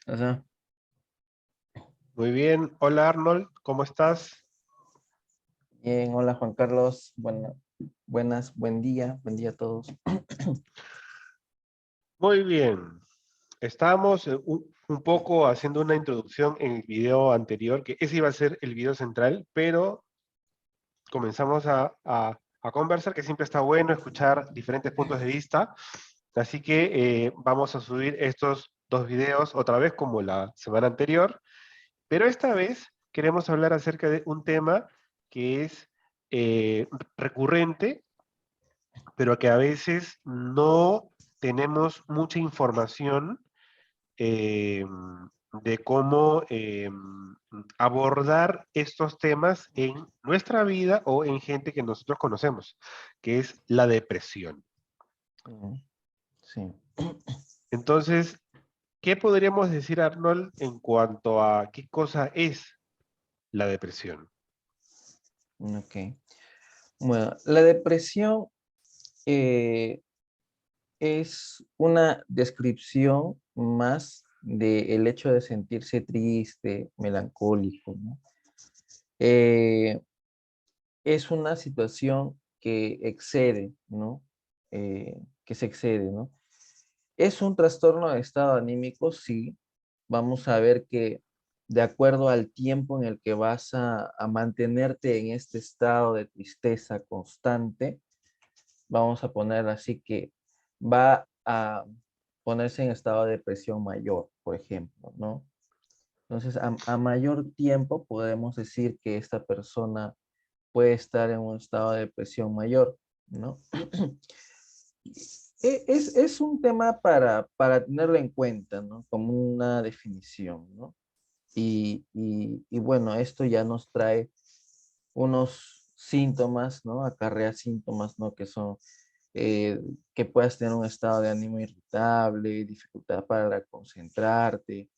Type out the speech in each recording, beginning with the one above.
O sea, Muy bien. Hola Arnold, ¿cómo estás? bien, hola Juan Carlos, buen día a todos. Muy bien. Estábamos un poco haciendo una introducción en el video anterior, que ese iba a ser el video central, pero comenzamos a conversar, que siempre está bueno escuchar diferentes puntos de vista. Así que vamos a subir estos dos videos otra vez como la semana anterior, pero esta vez queremos hablar acerca de un tema que es recurrente pero que a veces no tenemos mucha información eh, de cómo abordar estos temas en nuestra vida o en gente que nosotros conocemos, que es la depresión. Mm, sí, Entonces, ¿qué podríamos decir, Arnold, en cuanto a qué cosa es la depresión? ok. Bueno, la depresión eh, es una descripción más del hecho de sentirse triste, melancólico, ¿no? Eh, es una situación que excede, ¿no? Que se excede, ¿no? Es un trastorno de estado anímico, sí. Vamos a ver que de acuerdo al tiempo en el que vas a mantenerte en este estado de tristeza constante, vamos a poner así que va a ponerse en estado de depresión mayor, por ejemplo, ¿no? Entonces, a mayor tiempo podemos decir que esta persona puede estar en un estado de depresión mayor, ¿no? Es un tema para tenerlo en cuenta, ¿no? Como una definición, ¿no? Y bueno, esto ya nos trae unos síntomas, ¿no? Acarrea síntomas, ¿no? Que son eh, que puedas tener un estado de ánimo irritable, dificultad para concentrarte,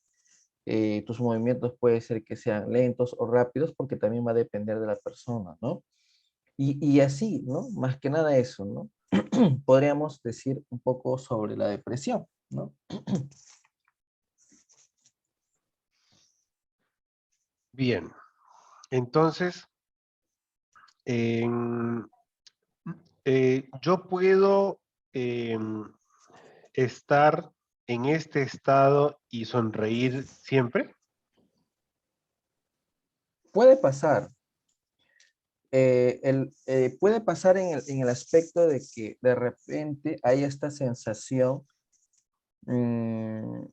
tus movimientos puede ser que sean lentos o rápidos porque también va a depender de la persona, ¿no? Y así, ¿no? Más que nada eso, ¿no? Podríamos decir un poco sobre la depresión, ¿no? Bien, entonces, en- yo puedo estar en este estado y sonreír siempre. Puede pasar, puede pasar en el aspecto de que de repente hay esta sensación mm,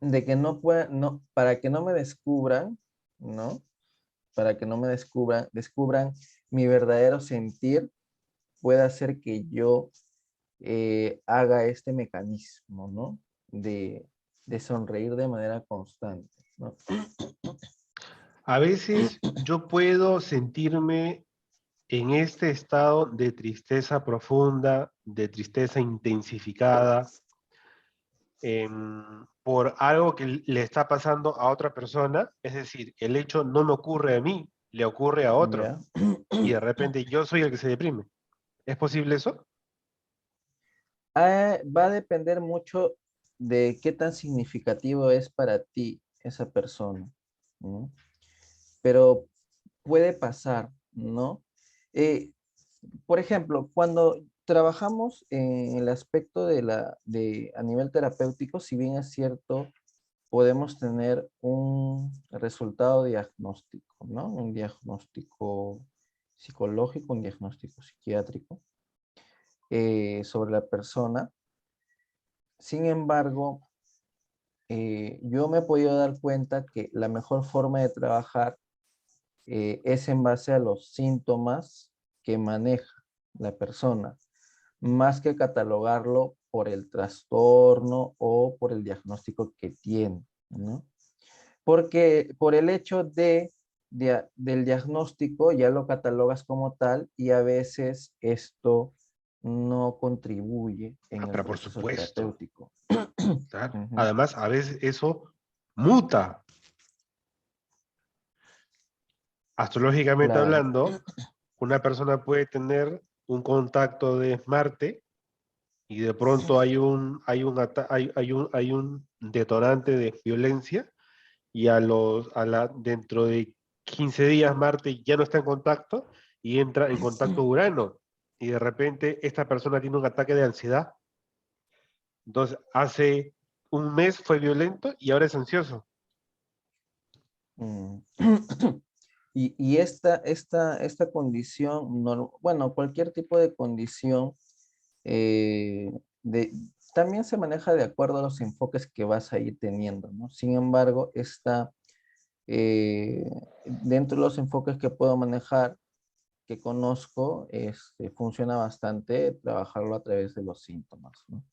de que no pueda, no, para que no me descubran, ¿no? Para que no me descubran mi verdadero sentir, puede hacer que yo haga este mecanismo, ¿no? De sonreír de manera constante, ¿no? A veces yo puedo sentirme en este estado de tristeza profunda, de tristeza intensificada, por algo que le está pasando a otra persona, es decir, el hecho no me ocurre a mí, le ocurre a otro, ¿Ya? y de repente yo soy el que se deprime. ¿Es posible eso? Va a depender mucho de qué tan significativo es para ti esa persona, ¿no? Pero puede pasar, ¿no? Eh, por ejemplo, cuando trabajamos en el aspecto a nivel terapéutico, si bien es cierto, podemos tener un resultado diagnóstico, ¿no? Un diagnóstico psicológico, un diagnóstico psiquiátrico sobre la persona. Sin embargo, yo me he podido dar cuenta que la mejor forma de trabajar es en base a los síntomas que maneja la persona, más que catalogarlo por el trastorno o por el diagnóstico que tiene, ¿no? Porque por el hecho del diagnóstico ya lo catalogas como tal y a veces esto no contribuye en Ah, el pero por proceso supuesto, terapéutico. claro. Ujú. Además, a veces eso muta. Astrológicamente Claro, hablando, una persona puede tener un contacto de Marte y de pronto hay un detonante de violencia y dentro de 15 días Marte ya no está en contacto y entra en contacto Urano. Y de repente esta persona tiene un ataque de ansiedad. Entonces, hace un mes fue violento y ahora es ansioso. Mm. Y esta condición, bueno, cualquier tipo de condición, eh, de, también se maneja de acuerdo a los enfoques que vas a ir teniendo, ¿no? Sin embargo, eh, dentro de los enfoques que puedo manejar, que conozco, funciona bastante trabajarlo a través de los síntomas, ¿no?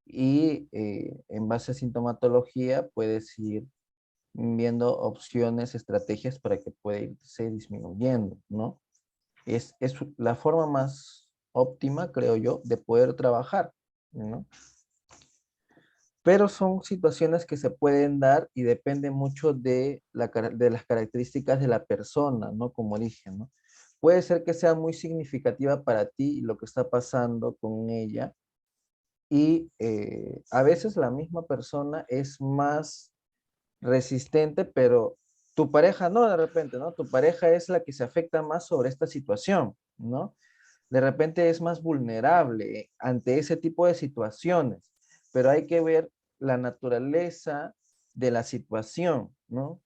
Y en base a sintomatología puedes ir viendo opciones, estrategias para que pueda irse disminuyendo, ¿no? Es la forma más óptima, creo yo, de poder trabajar, ¿no? Pero son situaciones que se pueden dar y depende mucho de las características de la persona, ¿no? Como dije, ¿no? Puede ser que sea muy significativa para ti lo que está pasando con ella y a veces la misma persona es más resistente, pero tu pareja no, de repente, ¿no? Tu pareja es la que se afecta más sobre esta situación, ¿no? De repente es más vulnerable ante ese tipo de situaciones, pero hay que ver la naturaleza de la situación, ¿no?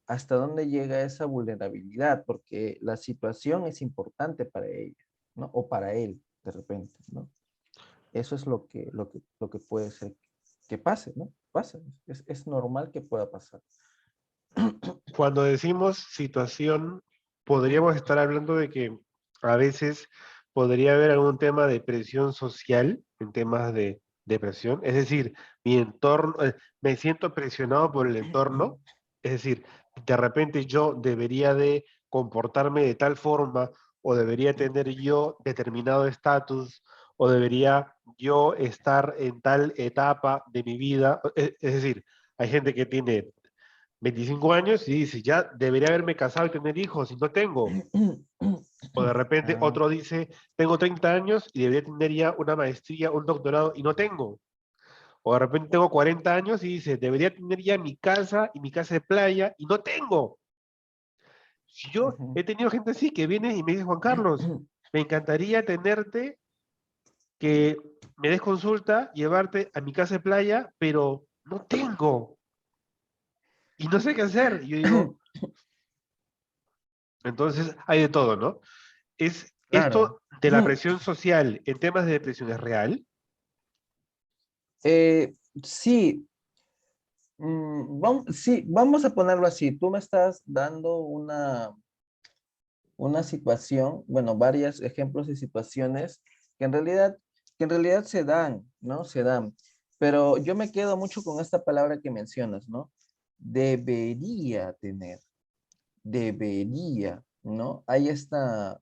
Hasta dónde llega esa vulnerabilidad, porque la situación es importante para ella, ¿no? O para él, de repente, ¿no? Eso es lo que puede ser que pase, ¿no? Pasa, es normal que pueda pasar. Cuando decimos situación, podríamos estar hablando de que a veces podría haber algún tema de presión social en temas de depresión. Es decir, mi entorno, me siento presionado por el entorno. Es decir, de repente yo debería de comportarme de tal forma o debería tener yo determinado estatus o debería yo estar en tal etapa de mi vida. Es decir, hay gente que tiene 25 años y dice, ya debería haberme casado y tener hijos y no tengo. O de repente Ah, otro dice, tengo 30 años y debería tener ya una maestría, un doctorado y no tengo. O de repente tengo 40 años y dice, debería tener ya mi casa y mi casa de playa y no tengo. Si yo ujú. he tenido gente así que viene y me dice, Juan Carlos, me encantaría tenerte, que me des consulta, llevarte a mi casa de playa, pero no tengo. Y no sé qué hacer. Y yo digo, entonces hay de todo, ¿no? ¿Es Claro. esto de la presión social en temas de depresión es real? Sí, sí, vamos a ponerlo así. Tú me estás dando una situación, bueno, varios ejemplos de situaciones que que en realidad se dan, ¿no? Se dan. Pero yo me quedo mucho con esta palabra que mencionas, ¿no? Debería tener, debería, ¿no? Hay esta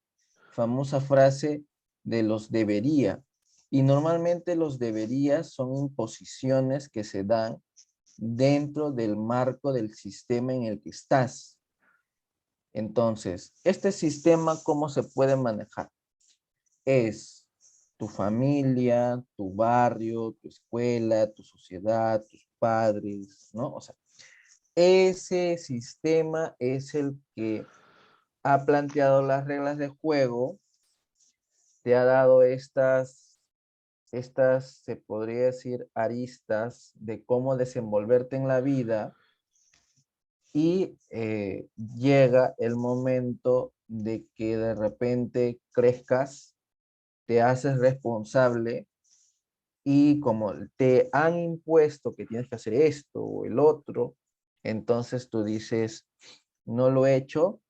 famosa frase de los debería. Y normalmente los deberías son imposiciones que se dan dentro del marco del sistema en el que estás. Entonces, este sistema, ¿cómo se puede manejar? Es tu familia, tu barrio, tu escuela, tu sociedad, tus padres, ¿no? O sea, ese sistema es el que ha planteado las reglas de juego, te ha dado se podría decir, aristas de cómo desenvolverte en la vida y llega el momento de que de repente crezcas, te haces responsable y como te han impuesto que tienes que hacer esto o el otro, entonces tú dices, no lo he hecho,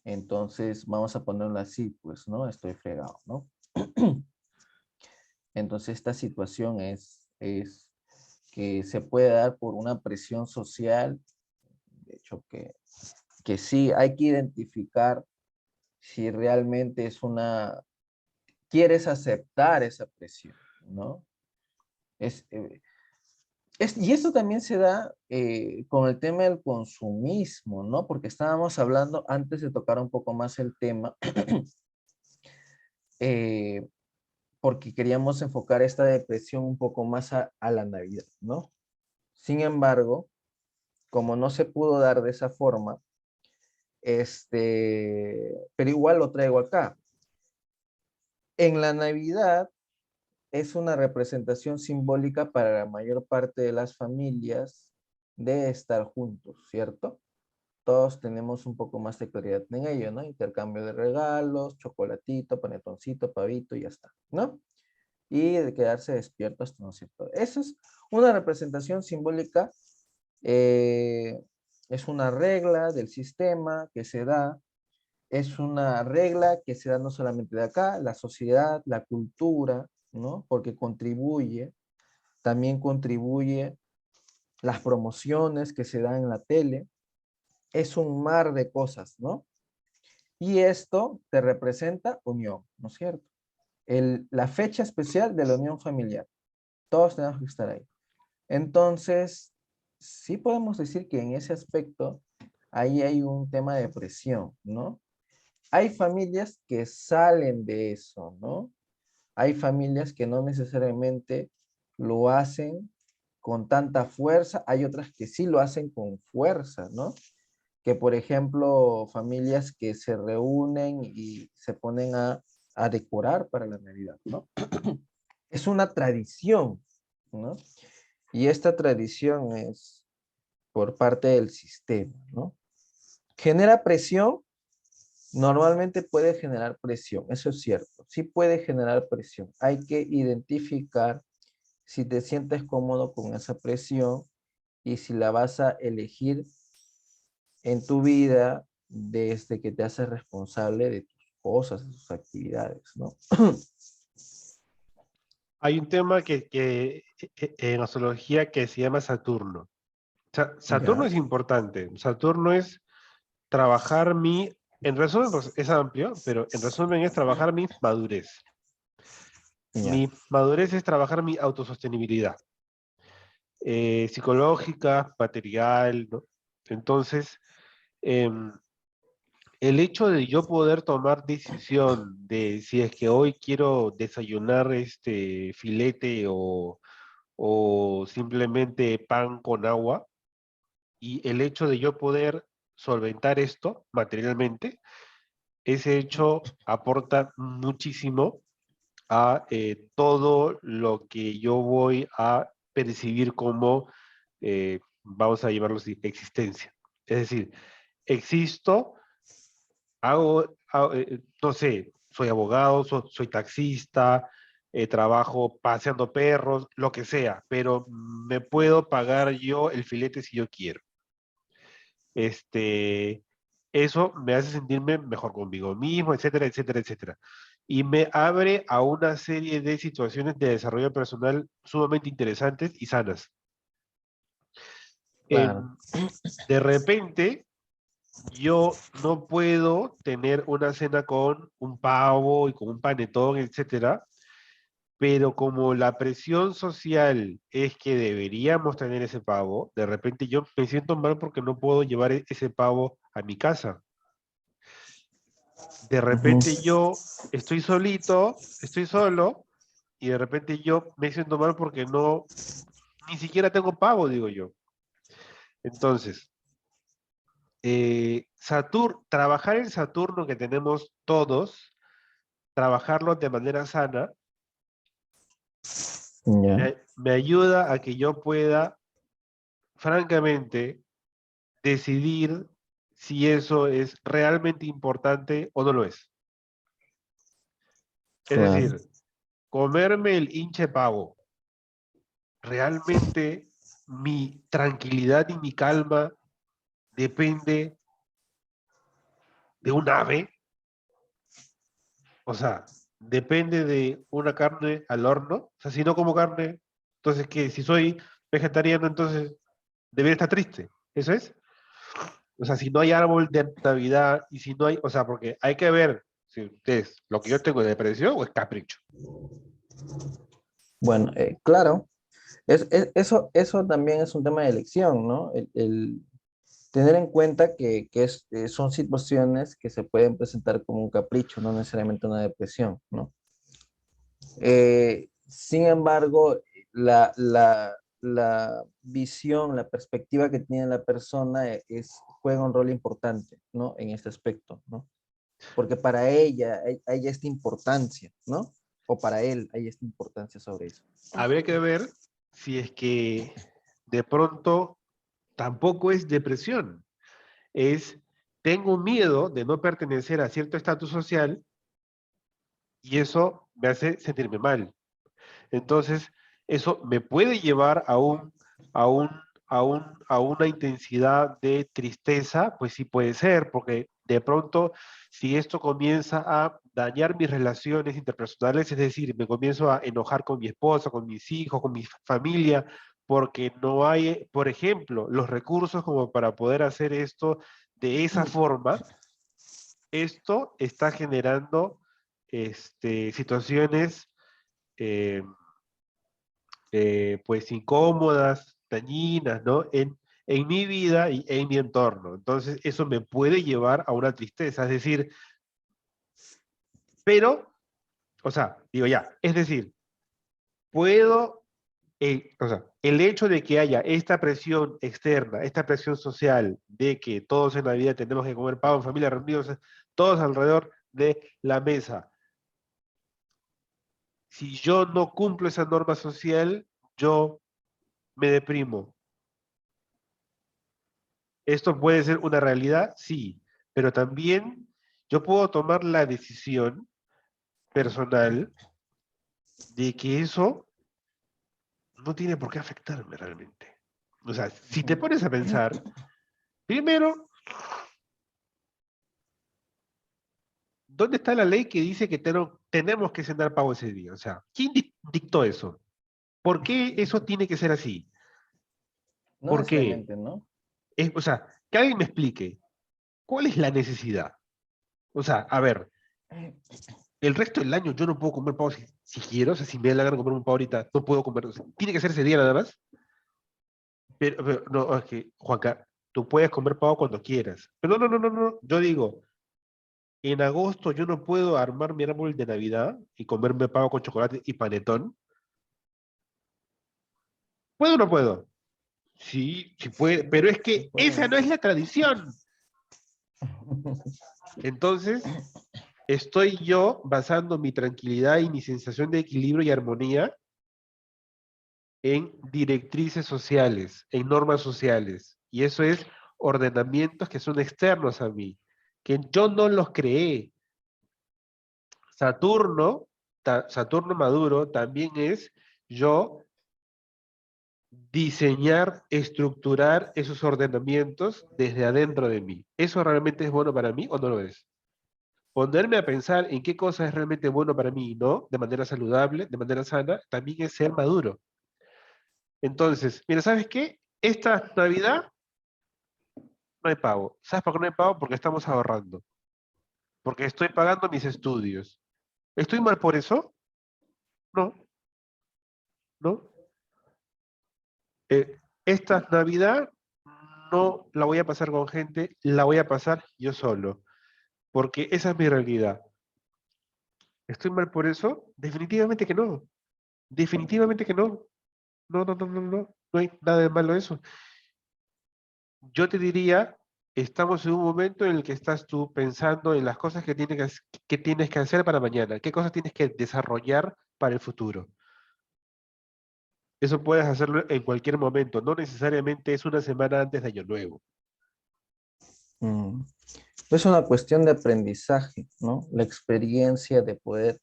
entonces vamos a ponerlo así, pues, ¿no? Estoy fregado, ¿no? Entonces esta situación es que se puede dar por una presión social, de hecho que sí hay que identificar si realmente quieres aceptar esa presión, ¿no? Es, eh, y eso también se da con el tema del consumismo, ¿no? Porque estábamos hablando, antes de tocar un poco más el tema, eh, porque queríamos enfocar esta depresión un poco más a la Navidad, ¿no? Sin embargo, como no se pudo dar de esa forma, pero igual lo traigo acá. En la Navidad es una representación simbólica para la mayor parte de las familias de estar juntos, ¿cierto? Todos tenemos un poco más de claridad en ello, ¿no? Intercambio de regalos, chocolatito, panetoncito, pavito y ya está, ¿no? Y de quedarse despierto hasta no cierto. Eso es una representación simbólica, eh, es una regla del sistema que se da, es una regla que se da no solamente de acá, la sociedad, la cultura, ¿no? Porque contribuye, también contribuye las promociones que se dan en la tele, es un mar de cosas, ¿no? Y esto te representa unión, ¿no es cierto? La fecha especial de la unión familiar. Todos tenemos que estar ahí. Entonces, sí podemos decir que en ese aspecto, ahí hay un tema de presión, ¿no? Hay familias que salen de eso, ¿no? Hay familias que no necesariamente lo hacen con tanta fuerza, hay otras que sí lo hacen con fuerza, ¿no? Que por ejemplo, familias que se reúnen y se ponen a decorar para la Navidad, ¿no? Es una tradición, ¿no? Y esta tradición es por parte del sistema, ¿no? ¿Genera presión? Normalmente puede generar presión, eso es cierto. Sí puede generar presión. Hay que identificar si te sientes cómodo con esa presión y si la vas a elegir en tu vida desde que te haces responsable de tus cosas, de tus actividades, ¿no? Hay un tema que en astrología que se llama Saturno. Saturno Ya, es importante. Saturno es trabajar en resumen, pues, es amplio, pero en resumen es trabajar mi madurez. ya, Mi madurez es trabajar mi autosostenibilidad, psicológica, material, ¿no? Entonces, em, el hecho de yo poder tomar decisión de si es que hoy quiero desayunar este filete o simplemente pan con agua, y el hecho de yo poder solventar esto materialmente, ese hecho aporta muchísimo a todo lo que yo voy a percibir como, vamos a llamarlo así, existencia. Es decir, existo, no sé, soy abogado, soy taxista, trabajo paseando perros, lo que sea, pero me puedo pagar yo el filete si yo quiero. Este, eso me hace sentirme mejor conmigo mismo, etcétera, etcétera, etcétera. Y me abre a una serie de situaciones de desarrollo personal sumamente interesantes y sanas. claro. Em, de repente, yo no puedo tener una cena con un pavo y con un panetón, etcétera, pero como la presión social es que deberíamos tener ese pavo, de repente yo me siento mal porque no puedo llevar ese pavo a mi casa. De Ujú. repente yo estoy solito, estoy solo, y de repente yo me siento mal porque no, ni siquiera tengo pavo, digo yo. Entonces, trabajar el Saturno que tenemos todos, trabajarlo de manera sana, Ya, me ayuda a que yo pueda, francamente, decidir si eso es realmente importante o no lo es. Es claro. decir, comerme el hinche pavo, realmente mi tranquilidad y mi calma depende de un ave, o sea, depende de una carne al horno. O sea, si no como carne, entonces, ¿qué? Si soy vegetariano, entonces debería estar triste. ¿Eso es? O sea, si no hay árbol de Navidad y si no hay, o sea, porque hay que ver si ustedes, lo que yo tengo es depresión o es capricho. Bueno, claro, eso también es un tema de elección, ¿no? El tener en cuenta que son situaciones que se pueden presentar como un capricho, no necesariamente una depresión, ¿no? Sin embargo, la visión, la perspectiva que tiene la persona juega un rol importante, ¿no? En este aspecto, ¿no? Porque para ella hay esta importancia, ¿no? O para él hay esta importancia sobre eso. Habría que ver si es que de pronto tampoco es depresión, es tengo miedo de no pertenecer a cierto estatus social y eso me hace sentirme mal. Entonces, eso me puede llevar a un, a una intensidad de tristeza, pues sí puede ser, porque de pronto, si esto comienza a dañar mis relaciones interpersonales, es decir, me comienzo a enojar con mi esposa, con mis hijos, con mi familia, porque no hay, por ejemplo, los recursos como para poder hacer esto de esa forma, esto está generando situaciones eh, pues incómodas, dañinas, ¿no? En mi vida y en mi entorno. Entonces, eso me puede llevar a una tristeza, es decir, pero, o sea, digo ya, es decir, puedo, o sea, el hecho de que haya esta presión externa, esta presión social de que todos en la vida tenemos que comer pavo en familia reunidos, todos alrededor de la mesa. Si yo no cumplo esa norma social, yo me deprimo. Esto puede ser una realidad, sí, pero también yo puedo tomar la decisión personal de que eso no tiene por qué afectarme realmente. O sea, si te pones a pensar, primero, ¿dónde está la ley que dice que tenemos que cenar pavo ese día? O sea, ¿quién dictó eso? ¿Por qué eso tiene que ser así? No ¿Por qué? necesariamente, ¿no? O sea, que alguien me explique, ¿cuál es la necesidad? O sea, a ver, el resto del año yo no puedo comer pavo si quiero, o sea, si me da la gana de comer un pavo ahorita, no puedo comer, o sea, tiene que ser ese día nada más. Pero no, es que, Juanca, tú puedes comer pavo cuando quieras. Pero no, yo digo, en agosto yo no puedo armar mi árbol de Navidad y comerme pavo con chocolate y panetón. ¿Puedo o no puedo? Sí, sí puede, pero es Sí que esa puede. no es la tradición. Entonces, estoy yo basando mi tranquilidad y mi sensación de equilibrio y armonía en directrices sociales, en normas sociales. Y eso es ordenamientos que son externos a mí, que yo no los creé. Saturno, Saturno Maduro también es yo diseñar, estructurar esos ordenamientos desde adentro de mí. ¿Eso realmente es bueno para mí o no lo es? Ponerme a pensar en qué cosa es realmente bueno para mí y no, de manera saludable, de manera sana, también es ser maduro. Entonces, mira, ¿sabes qué? Esta Navidad no hay pago. ¿Sabes por qué no hay pago? Porque estamos ahorrando. Porque estoy pagando mis estudios. ¿Estoy mal por eso? No, no. Esta Navidad no la voy a pasar con gente, la voy a pasar yo solo. Porque esa es mi realidad. ¿Estoy mal por eso? Definitivamente que no. Definitivamente que no. No. No hay nada de malo en eso. Yo te diría, estamos en un momento en el que estás tú pensando en las cosas que tienes que hacer para mañana, qué cosas tienes que desarrollar para el futuro. Eso puedes hacerlo en cualquier momento, no necesariamente es una semana antes de Año Nuevo. Mm. Es una cuestión de aprendizaje, ¿no? La experiencia de poder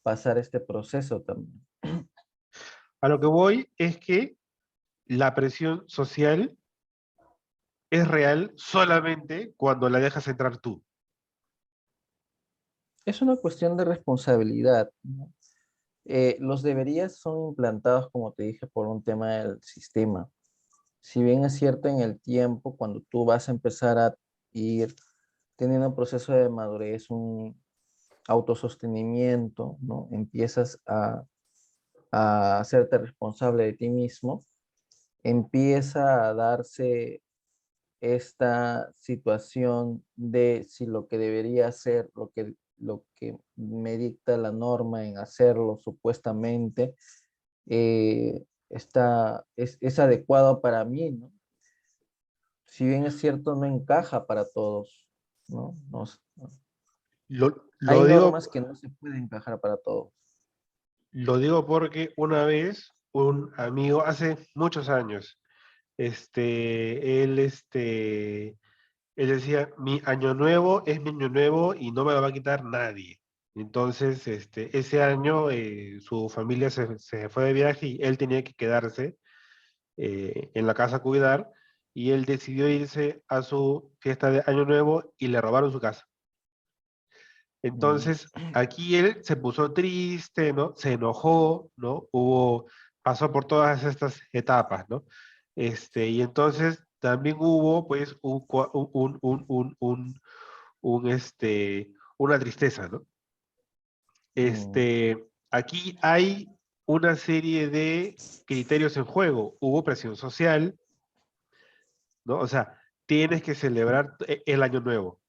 pasar este proceso también. A lo que voy es que la presión social es real solamente cuando la dejas entrar tú. Es una cuestión de responsabilidad, ¿no? Los deberías son implantados, como te dije, por un tema del sistema. Si bien es cierto en el tiempo, cuando tú vas a empezar a ir teniendo un proceso de madurez, un autosostenimiento, ¿no? Empiezas a hacerte responsable de ti mismo, empieza a darse esta situación de si lo que debería hacer, lo que lo que me dicta la norma en hacerlo supuestamente es adecuado para mí, ¿no? Si bien es cierto, no encaja para todos, ¿no? Lo Hay digo, normas que no se pueden encajar para todos. lo digo porque una vez un amigo, hace muchos años, él decía, mi año nuevo es mi año nuevo y no me lo va a quitar nadie. Entonces, ese año su familia se fue de viaje y él tenía que quedarse en la casa a cuidar, y él decidió irse a su fiesta de año nuevo y le robaron su casa. Mm, Entonces, aquí él se puso triste, ¿no? Se enojó, ¿no? Pasó por todas estas etapas, ¿no? Y entonces también hubo, pues, una tristeza, ¿no? mm, Aquí hay una serie de criterios en juego. Hubo presión social, ¿no? O sea, tienes que celebrar el año nuevo.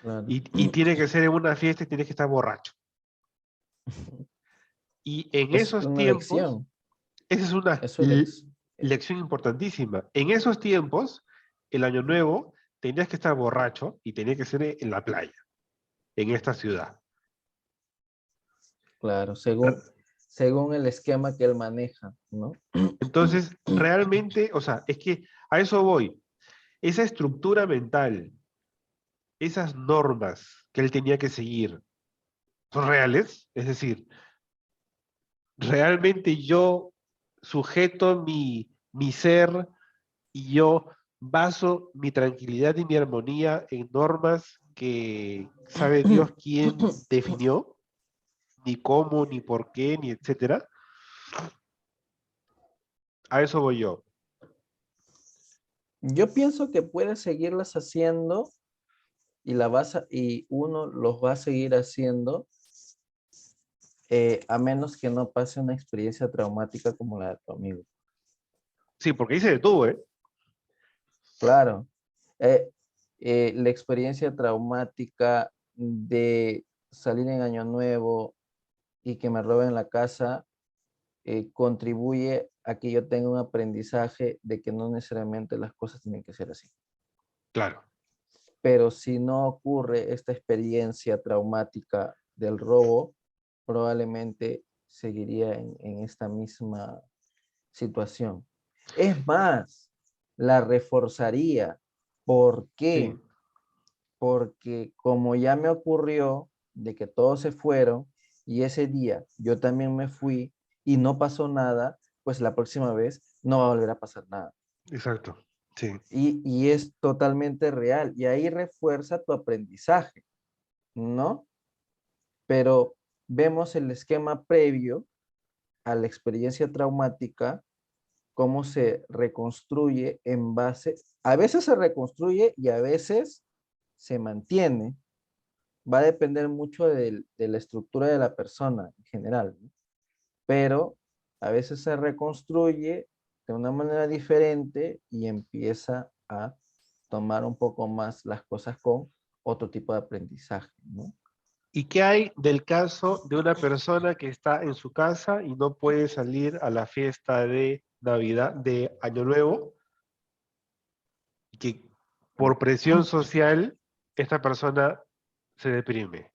claro. Y tiene que ser en una fiesta y tienes que estar borracho. Y en Es esos una tiempos, elección, esa es una es su elección. lección importantísima. En esos tiempos, el año nuevo, tenías que estar borracho y tenía que ser en la playa, en esta ciudad. Claro, Re- según el esquema que él maneja, ¿no? Entonces, realmente, o sea, es que a eso voy. Esa estructura mental, esas normas que él tenía que seguir, ¿son reales? Es decir, realmente yo sujeto mi ser y yo baso mi tranquilidad y mi armonía en normas que sabe Dios quién definió, ni cómo, ni por qué, ni etcétera. A eso voy yo. Yo pienso que puedes seguirlas haciendo y uno los va a seguir haciendo a menos que no pase una experiencia traumática como la de tu amigo. Sí, porque ahí se detuvo, ¿eh? Claro, eh, la experiencia traumática de salir en Año Nuevo y que me roben la casa contribuye a que yo tenga un aprendizaje de que no necesariamente las cosas tienen que ser así. Claro. Pero si no ocurre esta experiencia traumática del robo, probablemente seguiría en esta misma situación. Es más, la reforzaría. ¿Por Sí, qué? Porque como ya me ocurrió de que todos se fueron y ese día yo también me fui y no pasó nada, pues la próxima vez no va a volver a pasar nada. exacto. Sí. Y es totalmente real y ahí refuerza tu aprendizaje, ¿no? Pero vemos el esquema previo a la experiencia traumática, cómo se reconstruye en base, a veces se reconstruye y a veces se mantiene. Va a depender mucho de la estructura de la persona en general, ¿no? Pero a veces se reconstruye de una manera diferente y empieza a tomar un poco más las cosas con otro tipo de aprendizaje, ¿no? ¿Y qué hay del caso de una persona que está en su casa y no puede salir a la fiesta de Navidad, de Año Nuevo, y que por presión social esta persona se deprime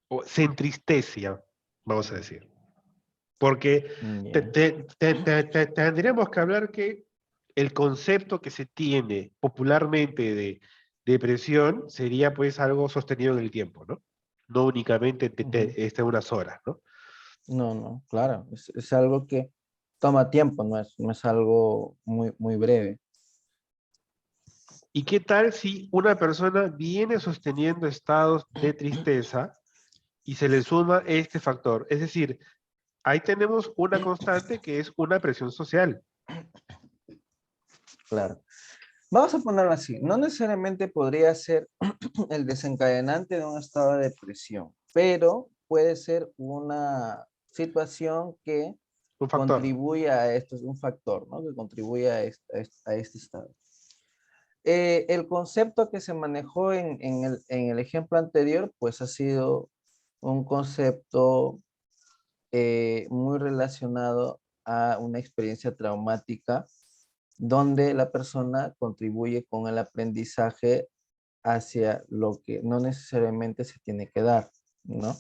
o se entristece, ya, vamos a decir? Porque Ya. tendríamos que hablar que el concepto que se tiene popularmente de depresión sería pues algo sostenido en el tiempo, ¿no? No únicamente Ujú. unas horas, ¿no? No, no, claro, es algo que toma tiempo, no es algo muy breve. ¿Y qué tal si una persona viene sosteniendo estados de tristeza y se le suma este factor? Es decir, ahí tenemos una constante que es una presión social. Claro. Vamos a ponerlo así, no necesariamente podría ser el desencadenante de un estado de depresión, pero puede ser una situación que Un factor. contribuye a esto, es un factor, ¿no? Que contribuye a este estado. El concepto que se manejó en el ejemplo anterior, pues ha sido un concepto muy relacionado a una experiencia traumática donde la persona contribuye con el aprendizaje hacia lo que no necesariamente se tiene que dar, ¿no?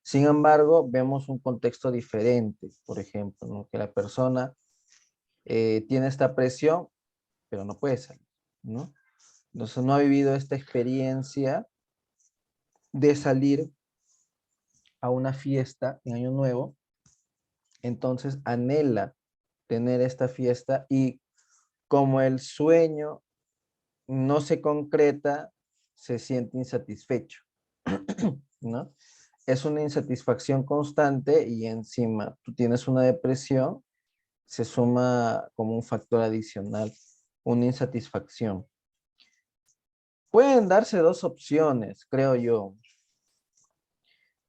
Sin embargo, vemos un contexto diferente, por ejemplo, ¿no? Que la persona tiene esta presión, pero no puede salir, ¿no? Entonces no ha vivido esta experiencia de salir a una fiesta en Año Nuevo, entonces anhela tener esta fiesta y como el sueño no se concreta, se siente insatisfecho, ¿no? Es una insatisfacción constante y encima tú tienes una depresión, se suma como un factor adicional, una insatisfacción. Pueden darse dos opciones, creo yo.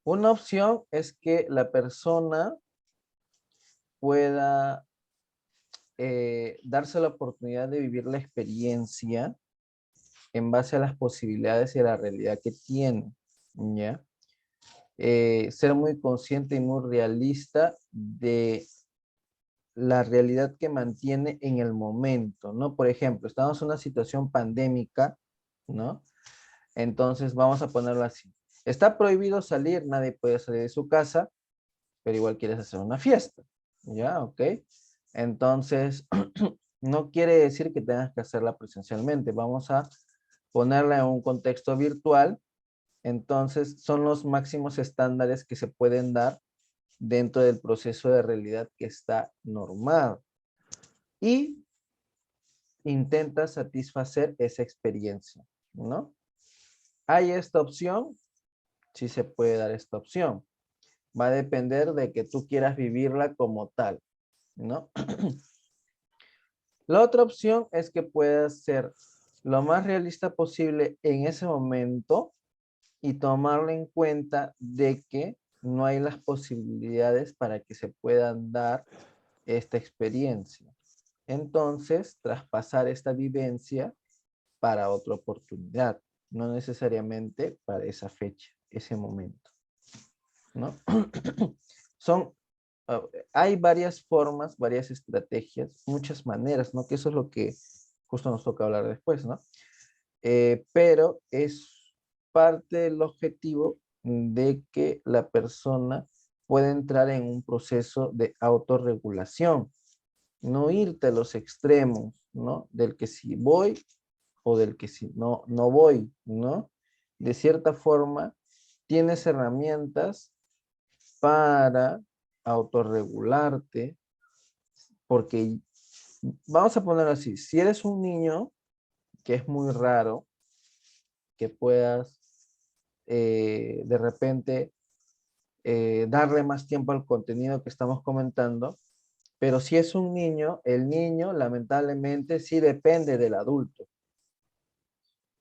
Una opción es que la persona pueda darse la oportunidad de vivir la experiencia en base a las posibilidades y a la realidad que tiene, ¿ya? Ser muy consciente y muy realista de la realidad que mantiene en el momento, ¿no? Por ejemplo, estamos en una situación pandémica, ¿no? Entonces vamos a ponerlo así. Está prohibido salir, nadie puede salir de su casa, pero igual quieres hacer una fiesta, ¿ya? ¿Ok? Entonces, no quiere decir que tengas que hacerla presencialmente. Vamos a ponerla en un contexto virtual. Entonces, son los máximos estándares que se pueden dar dentro del proceso de realidad que está normado. Y intenta satisfacer esa experiencia, ¿no? ¿Hay esta opción? Sí se puede dar esta opción. Va a depender de que tú quieras vivirla como tal, ¿no? La otra opción es que puedas ser lo más realista posible en ese momento y tomarlo en cuenta de que no hay las posibilidades para que se puedan dar esta experiencia. Entonces, traspasar esta vivencia para otra oportunidad, no necesariamente para esa fecha, ese momento, ¿no? Son, hay varias formas, varias estrategias, muchas maneras, ¿no? Que eso es lo que justo nos toca hablar después, ¿no? Pero es parte del objetivo de que la persona pueda entrar en un proceso de autorregulación, no irte a los extremos, ¿no? Del que si voy o del que si no, no voy, ¿no? De cierta forma, tienes herramientas para autorregularte, porque vamos a poner así, si eres un niño, que es muy raro que puedas de repente darle más tiempo al contenido que estamos comentando, pero si es un niño, el niño lamentablemente sí depende del adulto.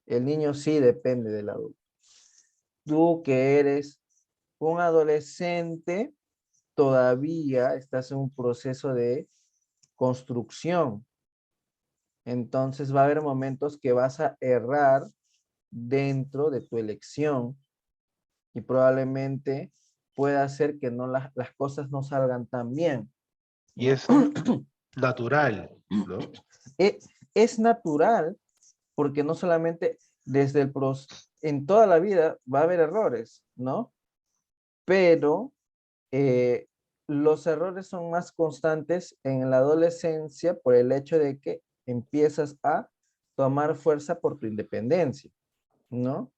El niño sí depende del adulto. Tú que eres un adolescente, todavía estás en un proceso de construcción. Entonces va a haber momentos que vas a errar dentro de tu elección y probablemente pueda hacer que no las cosas no salgan tan bien, Y ¿no? es natural, ¿no? E- Es natural porque no solamente desde en toda la vida va a haber errores, ¿no? Pero eh, los errores son más constantes en la adolescencia por el hecho de que empiezas a tomar fuerza por tu independencia, ¿no?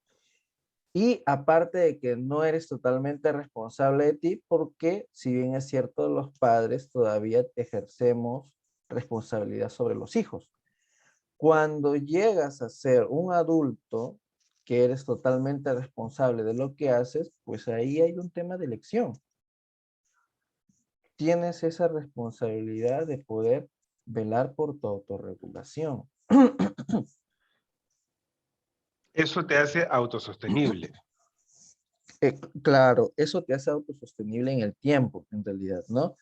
Y aparte de que no eres totalmente responsable de ti, porque si bien es cierto, los padres todavía ejercemos responsabilidad sobre los hijos. Cuando llegas a ser un adulto que eres totalmente responsable de lo que haces, pues ahí hay un tema de elección. Tienes esa responsabilidad de poder velar por tu autorregulación. Eso te hace autosostenible. Claro, eso te hace autosostenible en el tiempo, en realidad, ¿no?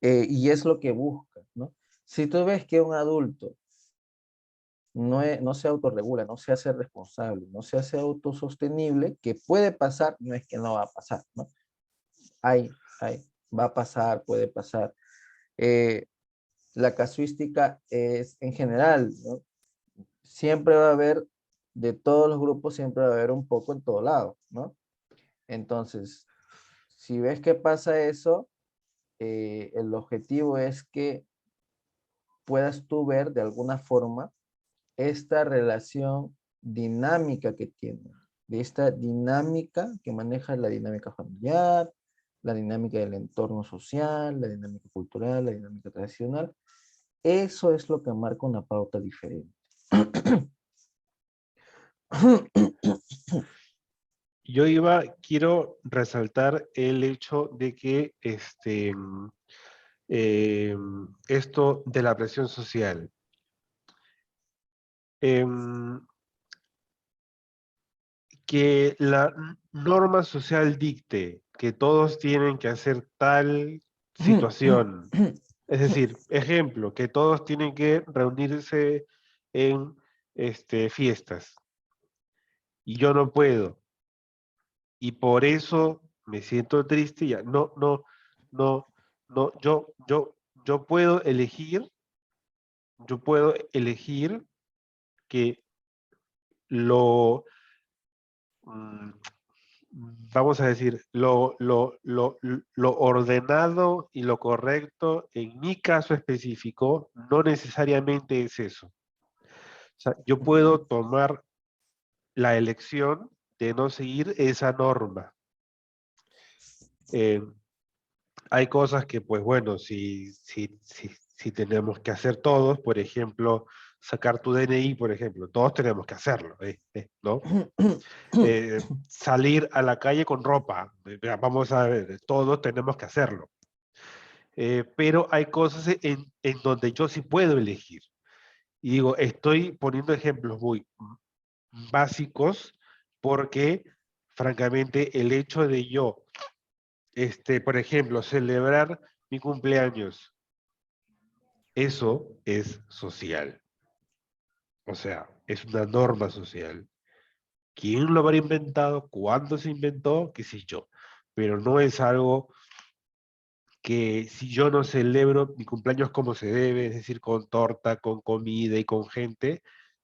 Y es lo que buscas, ¿no? Si tú ves que un adulto no se autorregula, no se hace responsable, no se hace autosostenible, que puede pasar, no es que no va a pasar, ¿no? Hay, va a pasar, puede pasar. La casuística es en general, ¿no? Siempre va a haber, de todos los grupos, siempre va a haber un poco en todo lado, ¿no? Entonces, si ves que pasa eso, el objetivo es que puedas tú ver de alguna forma esta relación dinámica que tiene, de esta dinámica que maneja la dinámica familiar, la dinámica del entorno social, la dinámica cultural, la dinámica tradicional. Eso es lo que marca una pauta diferente. Quiero resaltar el hecho de que esto de la presión social. em, que la norma social dicte que todos tienen que hacer tal situación. Es decir, ejemplo, que todos tienen que reunirse en fiestas y yo no puedo. Y por eso me siento triste. Ya, no, no, yo puedo elegir que lo, mm, vamos a decir, lo ordenado y lo correcto en mi caso específico no necesariamente es eso. O sea, yo puedo tomar la elección de no seguir esa norma. Eh, Hay cosas que, pues bueno, si tenemos que hacer todos, por ejemplo, sacar tu DNI, por ejemplo, todos tenemos que hacerlo, ¿no? Salir a la calle con ropa, vamos a ver, todos tenemos que hacerlo. Pero hay cosas en donde yo sí puedo elegir. Y digo, estoy poniendo ejemplos muy básicos porque, francamente, el hecho de yo, por ejemplo, celebrar mi cumpleaños, eso es social. O sea, es una norma social. ¿Quién lo habrá inventado? ¿Cuándo se inventó? ¿Qué sé yo? Pero no es algo que si yo no celebro mi cumpleaños como se debe, es decir, con torta, con comida y con gente,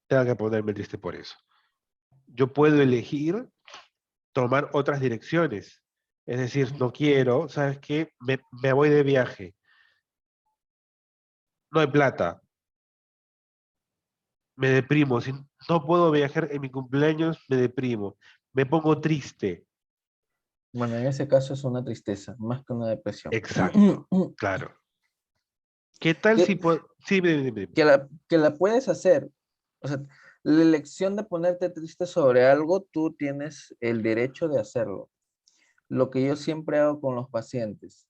tenga que ponerme triste por eso. Yo puedo elegir tomar otras direcciones. Es decir, no quiero, ¿sabes qué? Me voy de viaje. No hay plata. Me deprimo. Si no puedo viajar en mi cumpleaños, me deprimo. Me pongo triste. Bueno, en ese caso es una tristeza, más que una depresión. Exacto, claro. ¿Qué tal si Que, puedo? Sí, dime. que la puedes hacer. O sea, la elección de ponerte triste sobre algo, tú tienes el derecho de hacerlo. Lo que yo siempre hago con los pacientes.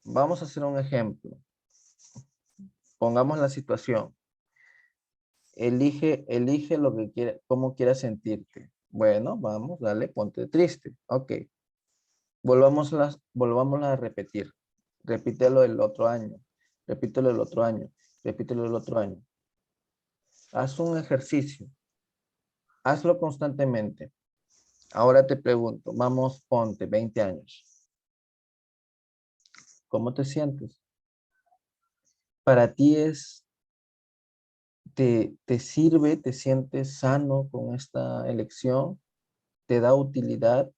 Vamos a hacer un ejemplo. Pongamos la situación. Elige lo que quiera, cómo quieras sentirte. Bueno, vamos, dale, ponte triste. Ok. Volvámosla a repetir. Repítelo el otro año. Repítelo el otro año. Repítelo el otro año. Haz un ejercicio. Hazlo constantemente. Ahora te pregunto, vamos, ponte 20 años. ¿Cómo te sientes? Para ti te sirve, te sientes sano con esta elección, te da utilidad.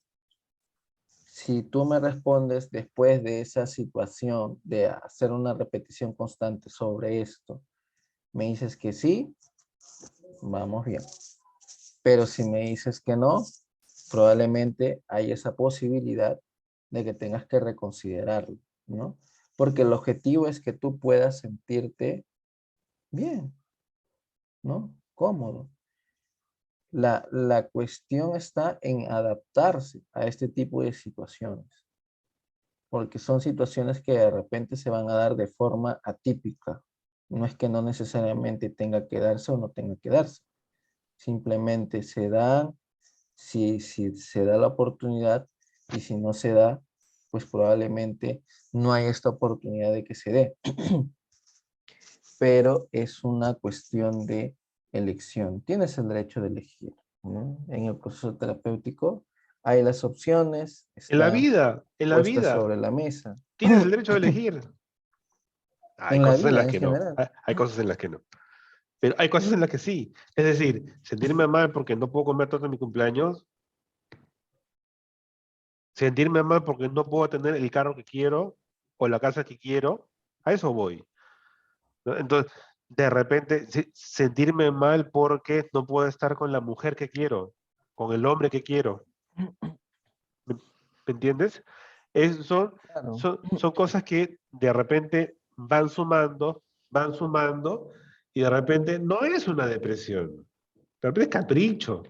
Si tú me respondes después de esa situación, de hacer una repetición constante sobre esto, me dices que sí, vamos bien. Pero si me dices que no, probablemente hay esa posibilidad de que tengas que reconsiderarlo, ¿no? Porque el objetivo es que tú puedas sentirte bien, ¿no? Cómodo. La cuestión está en adaptarse a este tipo de situaciones, porque son situaciones que de repente se van a dar de forma atípica. No es que no necesariamente tenga que darse o no tenga que darse. Simplemente se da, si se da la oportunidad, y si no se da, pues probablemente no hay esta oportunidad de que se dé. Pero es una cuestión de elección, tienes el derecho de elegir, ¿no? En el proceso terapéutico hay las opciones, están En la puestas vida, sobre la mesa. tienes el derecho de elegir. Hay En la cosas en vida las en que no, general. hay cosas en las que no. Pero hay cosas en las que sí. Es decir, sentirme mal porque no puedo comer torta en mi cumpleaños, sentirme mal porque no puedo tener el carro que quiero o la casa que quiero, a eso voy, ¿no? Entonces, de repente, sentirme mal porque no puedo estar con la mujer que quiero, con el hombre que quiero. ¿Me entiendes? Son, Claro. son cosas que de repente van sumando, y de repente no es una depresión, de repente es capricho.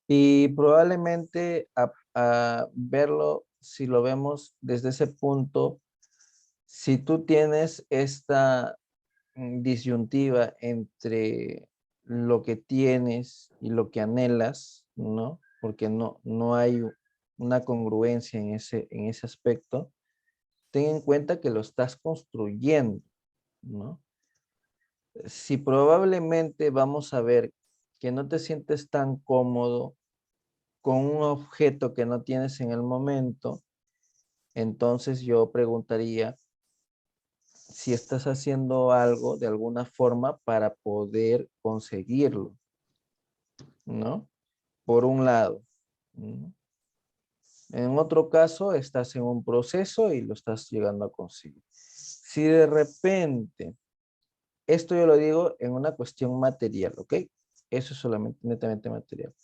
Y probablemente a verlo, si lo vemos desde ese punto, si tú tienes esta disyuntiva entre lo que tienes y lo que anhelas, ¿no? Porque no hay una congruencia en ese aspecto, ten en cuenta que lo estás construyendo, ¿no? Si probablemente vamos a ver que no te sientes tan cómodo con un objeto que no tienes en el momento, entonces yo preguntaría si estás haciendo algo de alguna forma para poder conseguirlo, ¿no? Por un lado. ¿No? En otro caso, estás en un proceso y lo estás llegando a conseguir. Si de repente, esto yo lo digo en una cuestión material, ¿ok? Eso es solamente netamente material.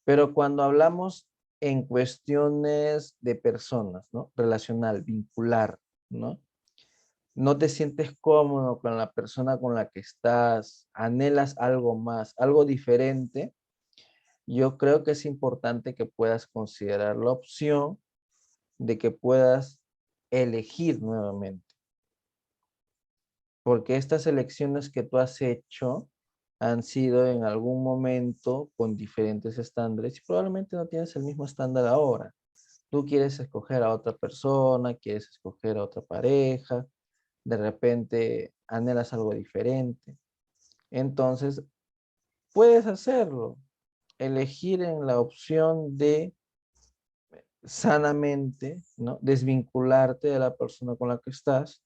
Pero cuando hablamos en cuestiones de personas, ¿no? Relacional, vincular, ¿no? No te sientes cómodo con la persona con la que estás, anhelas algo más, algo diferente, yo creo que es importante que puedas considerar la opción de que puedas elegir nuevamente, porque estas elecciones que tú has hecho han sido en algún momento con diferentes estándares y probablemente no tienes el mismo estándar ahora. Tú quieres escoger a otra persona, quieres escoger a otra pareja, de repente anhelas algo diferente. Entonces, puedes hacerlo, elegir en la opción de sanamente, ¿no? Desvincularte de la persona con la que estás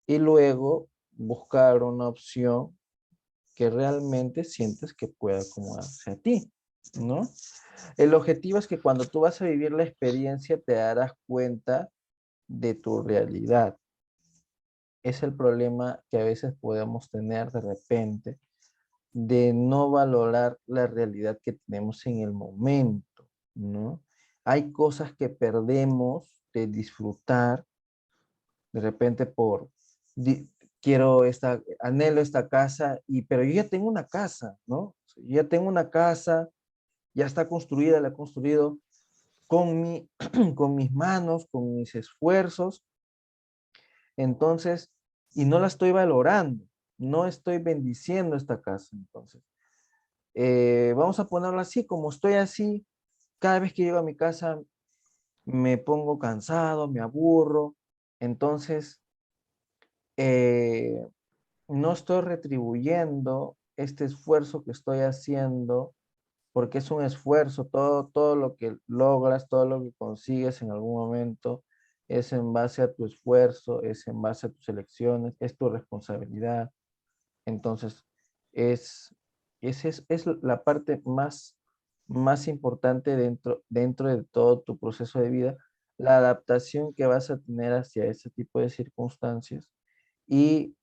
y luego buscar una opción que realmente sientes que pueda acomodarse a ti, ¿no? El objetivo es que cuando tú vas a vivir la experiencia te darás cuenta de tu realidad. Es el problema que a veces podemos tener de repente de no valorar la realidad que tenemos en el momento, ¿no? Hay cosas que perdemos de disfrutar de repente por, quiero anhelo esta casa, pero yo ya tengo una casa, ¿no? Yo ya tengo una casa, ya está construida, la he construido con mis manos, con mis esfuerzos, entonces, y no la estoy valorando, no estoy bendiciendo esta casa, entonces. Vamos a ponerlo así, como estoy así, cada vez que llego a mi casa me pongo cansado, me aburro, entonces eh, no estoy retribuyendo este esfuerzo que estoy haciendo, porque es un esfuerzo, todo lo que logras, todo lo que consigues en algún momento es en base a tu esfuerzo, es en base a tus elecciones, es tu responsabilidad. Entonces, es, es la parte más importante dentro de todo tu proceso de vida, la adaptación que vas a tener hacia ese tipo de circunstancias y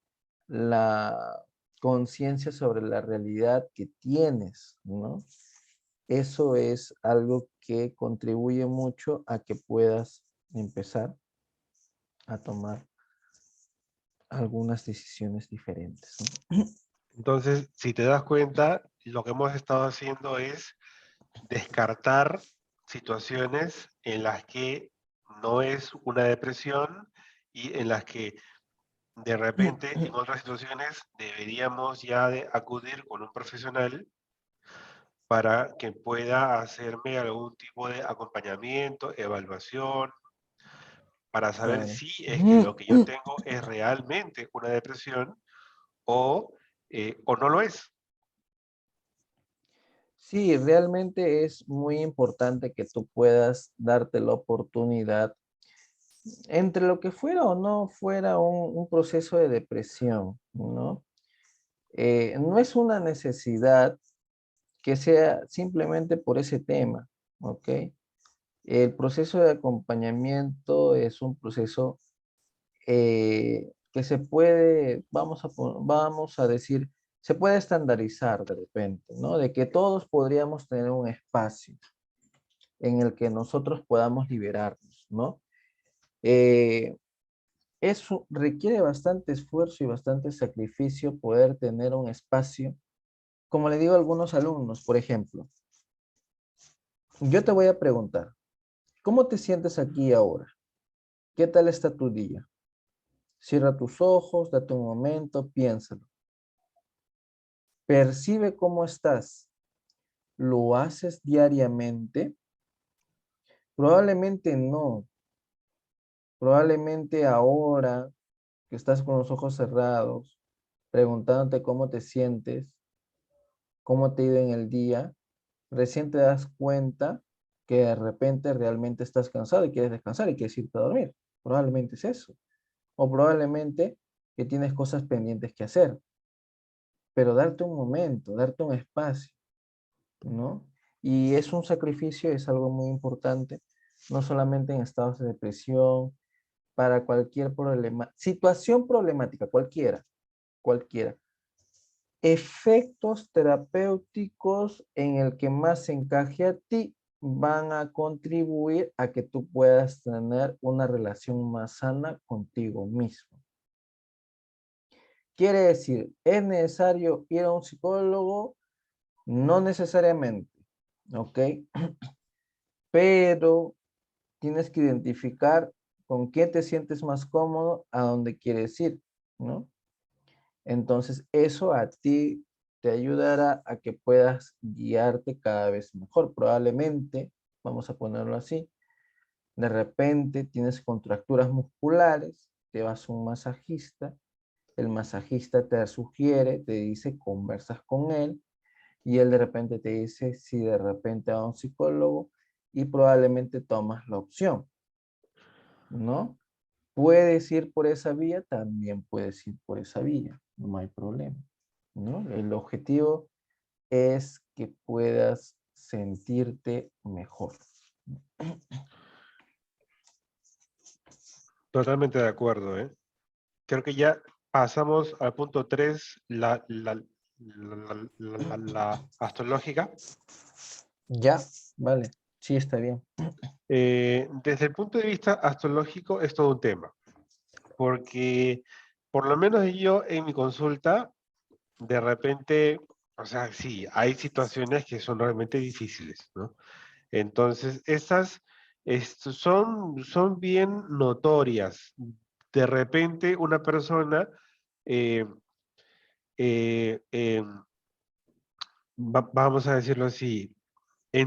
la conciencia sobre la realidad que tienes, ¿no? Eso es algo que contribuye mucho a que puedas empezar a tomar algunas decisiones diferentes, ¿no? Entonces, si te das cuenta, lo que hemos estado haciendo es descartar situaciones en las que no es una depresión y en las que de repente en otras situaciones deberíamos ya de acudir con un profesional para que pueda hacerme algún tipo de acompañamiento, evaluación, para saber Claro. si es que lo que yo tengo es realmente una depresión o no lo es. Sí, realmente es muy importante que tú puedas darte la oportunidad entre lo que fuera o no fuera un proceso de depresión, ¿no? No es una necesidad que sea simplemente por ese tema, ¿ok? El proceso de acompañamiento es un proceso que se puede, vamos a decir, se puede estandarizar de repente, ¿no? De que todos podríamos tener un espacio en el que nosotros podamos liberarnos, ¿no? Eh, Eso requiere bastante esfuerzo y bastante sacrificio poder tener un espacio. Como le digo a algunos alumnos, por ejemplo, yo te voy a preguntar, ¿cómo te sientes aquí ahora? ¿Qué tal está tu día? Cierra tus ojos, date un momento, piénsalo. Percibe cómo estás. ¿Lo haces diariamente? Probablemente no. Probablemente ahora que estás con los ojos cerrados, preguntándote cómo te sientes, cómo te ha ido en el día, recién te das cuenta que de repente realmente estás cansado y quieres descansar y quieres irte a dormir. Probablemente es eso. O probablemente que tienes cosas pendientes que hacer. Pero darte un momento, darte un espacio, ¿no? Y es un sacrificio, es algo muy importante, no solamente en estados de depresión, para cualquier problema, situación problemática, cualquiera. Efectos terapéuticos en el que más se encaje a ti van a contribuir a que tú puedas tener una relación más sana contigo mismo. Quiere decir, ¿es necesario ir a un psicólogo? No necesariamente, ¿ok? Pero tienes que identificar con qué te sientes más cómodo, a dónde quieres ir, ¿no? Entonces, eso a ti te ayudará a que puedas guiarte cada vez mejor. Probablemente, vamos a ponerlo así, de repente tienes contracturas musculares, te vas a un masajista, el masajista te sugiere, te dice, conversas con él, y él de repente te dice si de repente a un psicólogo y probablemente tomas la opción, ¿no? Puedes ir por esa vía, también puedes ir por esa vía, no hay problema, ¿no? El objetivo es que puedas sentirte mejor. Totalmente de acuerdo, ¿eh? Creo que ya pasamos al punto 3, la astrológica. Ya, vale, sí está bien. Desde el punto de vista astrológico es todo un tema, porque por lo menos yo en mi consulta, de repente, o sea, sí, hay situaciones que son realmente difíciles, ¿no? Entonces, esas son bien notorias. De repente, una persona, eh, eh, eh, vamos a decirlo así,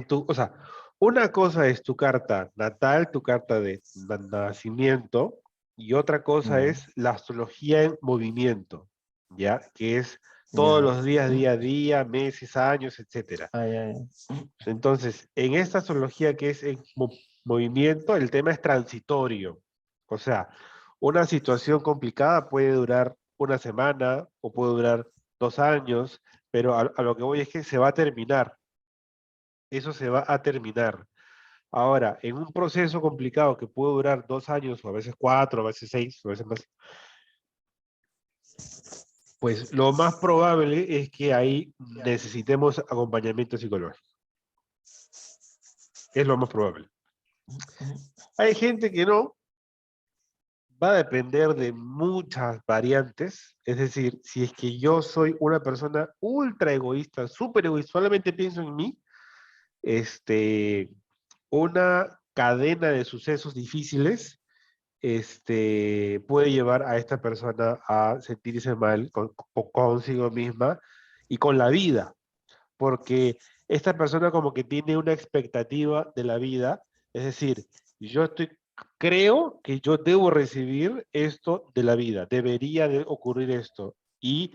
o sea, una cosa es tu carta natal, tu carta de nacimiento, y otra cosa Ya, es la astrología en movimiento, ¿ya? Que es todos ya. los días, día a día, meses, años, etcétera. Ay, ay, Entonces, en esta astrología que es en movimiento, el tema es transitorio. O sea, una situación complicada puede durar una semana o puede durar 2 años, pero a lo que voy es que se va a terminar. Eso se va a terminar. Ahora, en un proceso complicado que puede durar 2 años, o a veces 4, a veces 6, o a veces más, pues lo más probable es que ahí necesitemos acompañamiento psicológico. Es lo más probable. Hay gente que no, va a depender de muchas variantes. Es decir, si es que yo soy una persona ultra egoísta, súper egoísta, solamente pienso en mí, una cadena de sucesos difíciles puede llevar a esta persona a sentirse mal consigo misma y con la vida, porque esta persona como que tiene una expectativa de la vida, es decir, creo que yo debo recibir esto de la vida, debería de ocurrir esto, y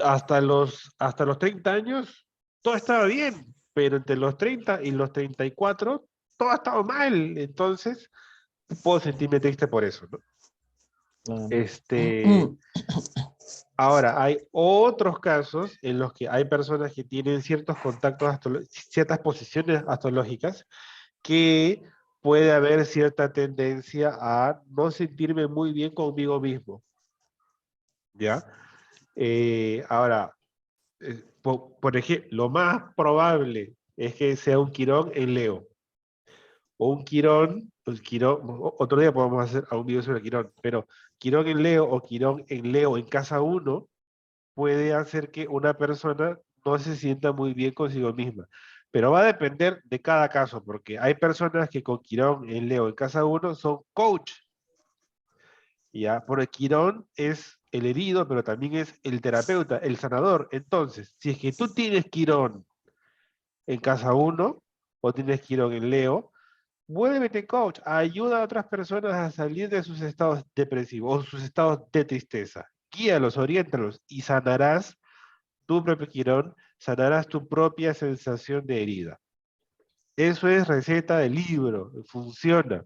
hasta los 30 años todo estaba bien, pero entre los 30 y los 34, todo ha estado mal. Entonces, puedo sentirme triste por eso, ¿no? Claro. Este, ahora, hay otros casos en los que hay personas que tienen ciertos contactos, ciertas posiciones astrológicas, que puede haber cierta tendencia a no sentirme muy bien conmigo mismo, ¿ya? Ahora, por ejemplo, lo más probable es que sea un Quirón en Leo, o un Quirón, otro día podemos hacer un video sobre Quirón, pero Quirón en Leo o Quirón en Leo en casa uno puede hacer que una persona no se sienta muy bien consigo misma. Pero va a depender de cada caso, porque hay personas que con Quirón en Leo en casa uno son coach, ¿ya? Porque Quirón es el herido, pero también es el terapeuta, el sanador. Entonces, si es que tú tienes Quirón en casa uno o tienes Quirón en Leo, vuélvete coach, ayuda a otras personas a salir de sus estados depresivos o sus estados de tristeza. Guíalos, oriéntalos y sanarás tu propio Quirón, sanarás tu propia sensación de herida. Eso es receta de libro, funciona,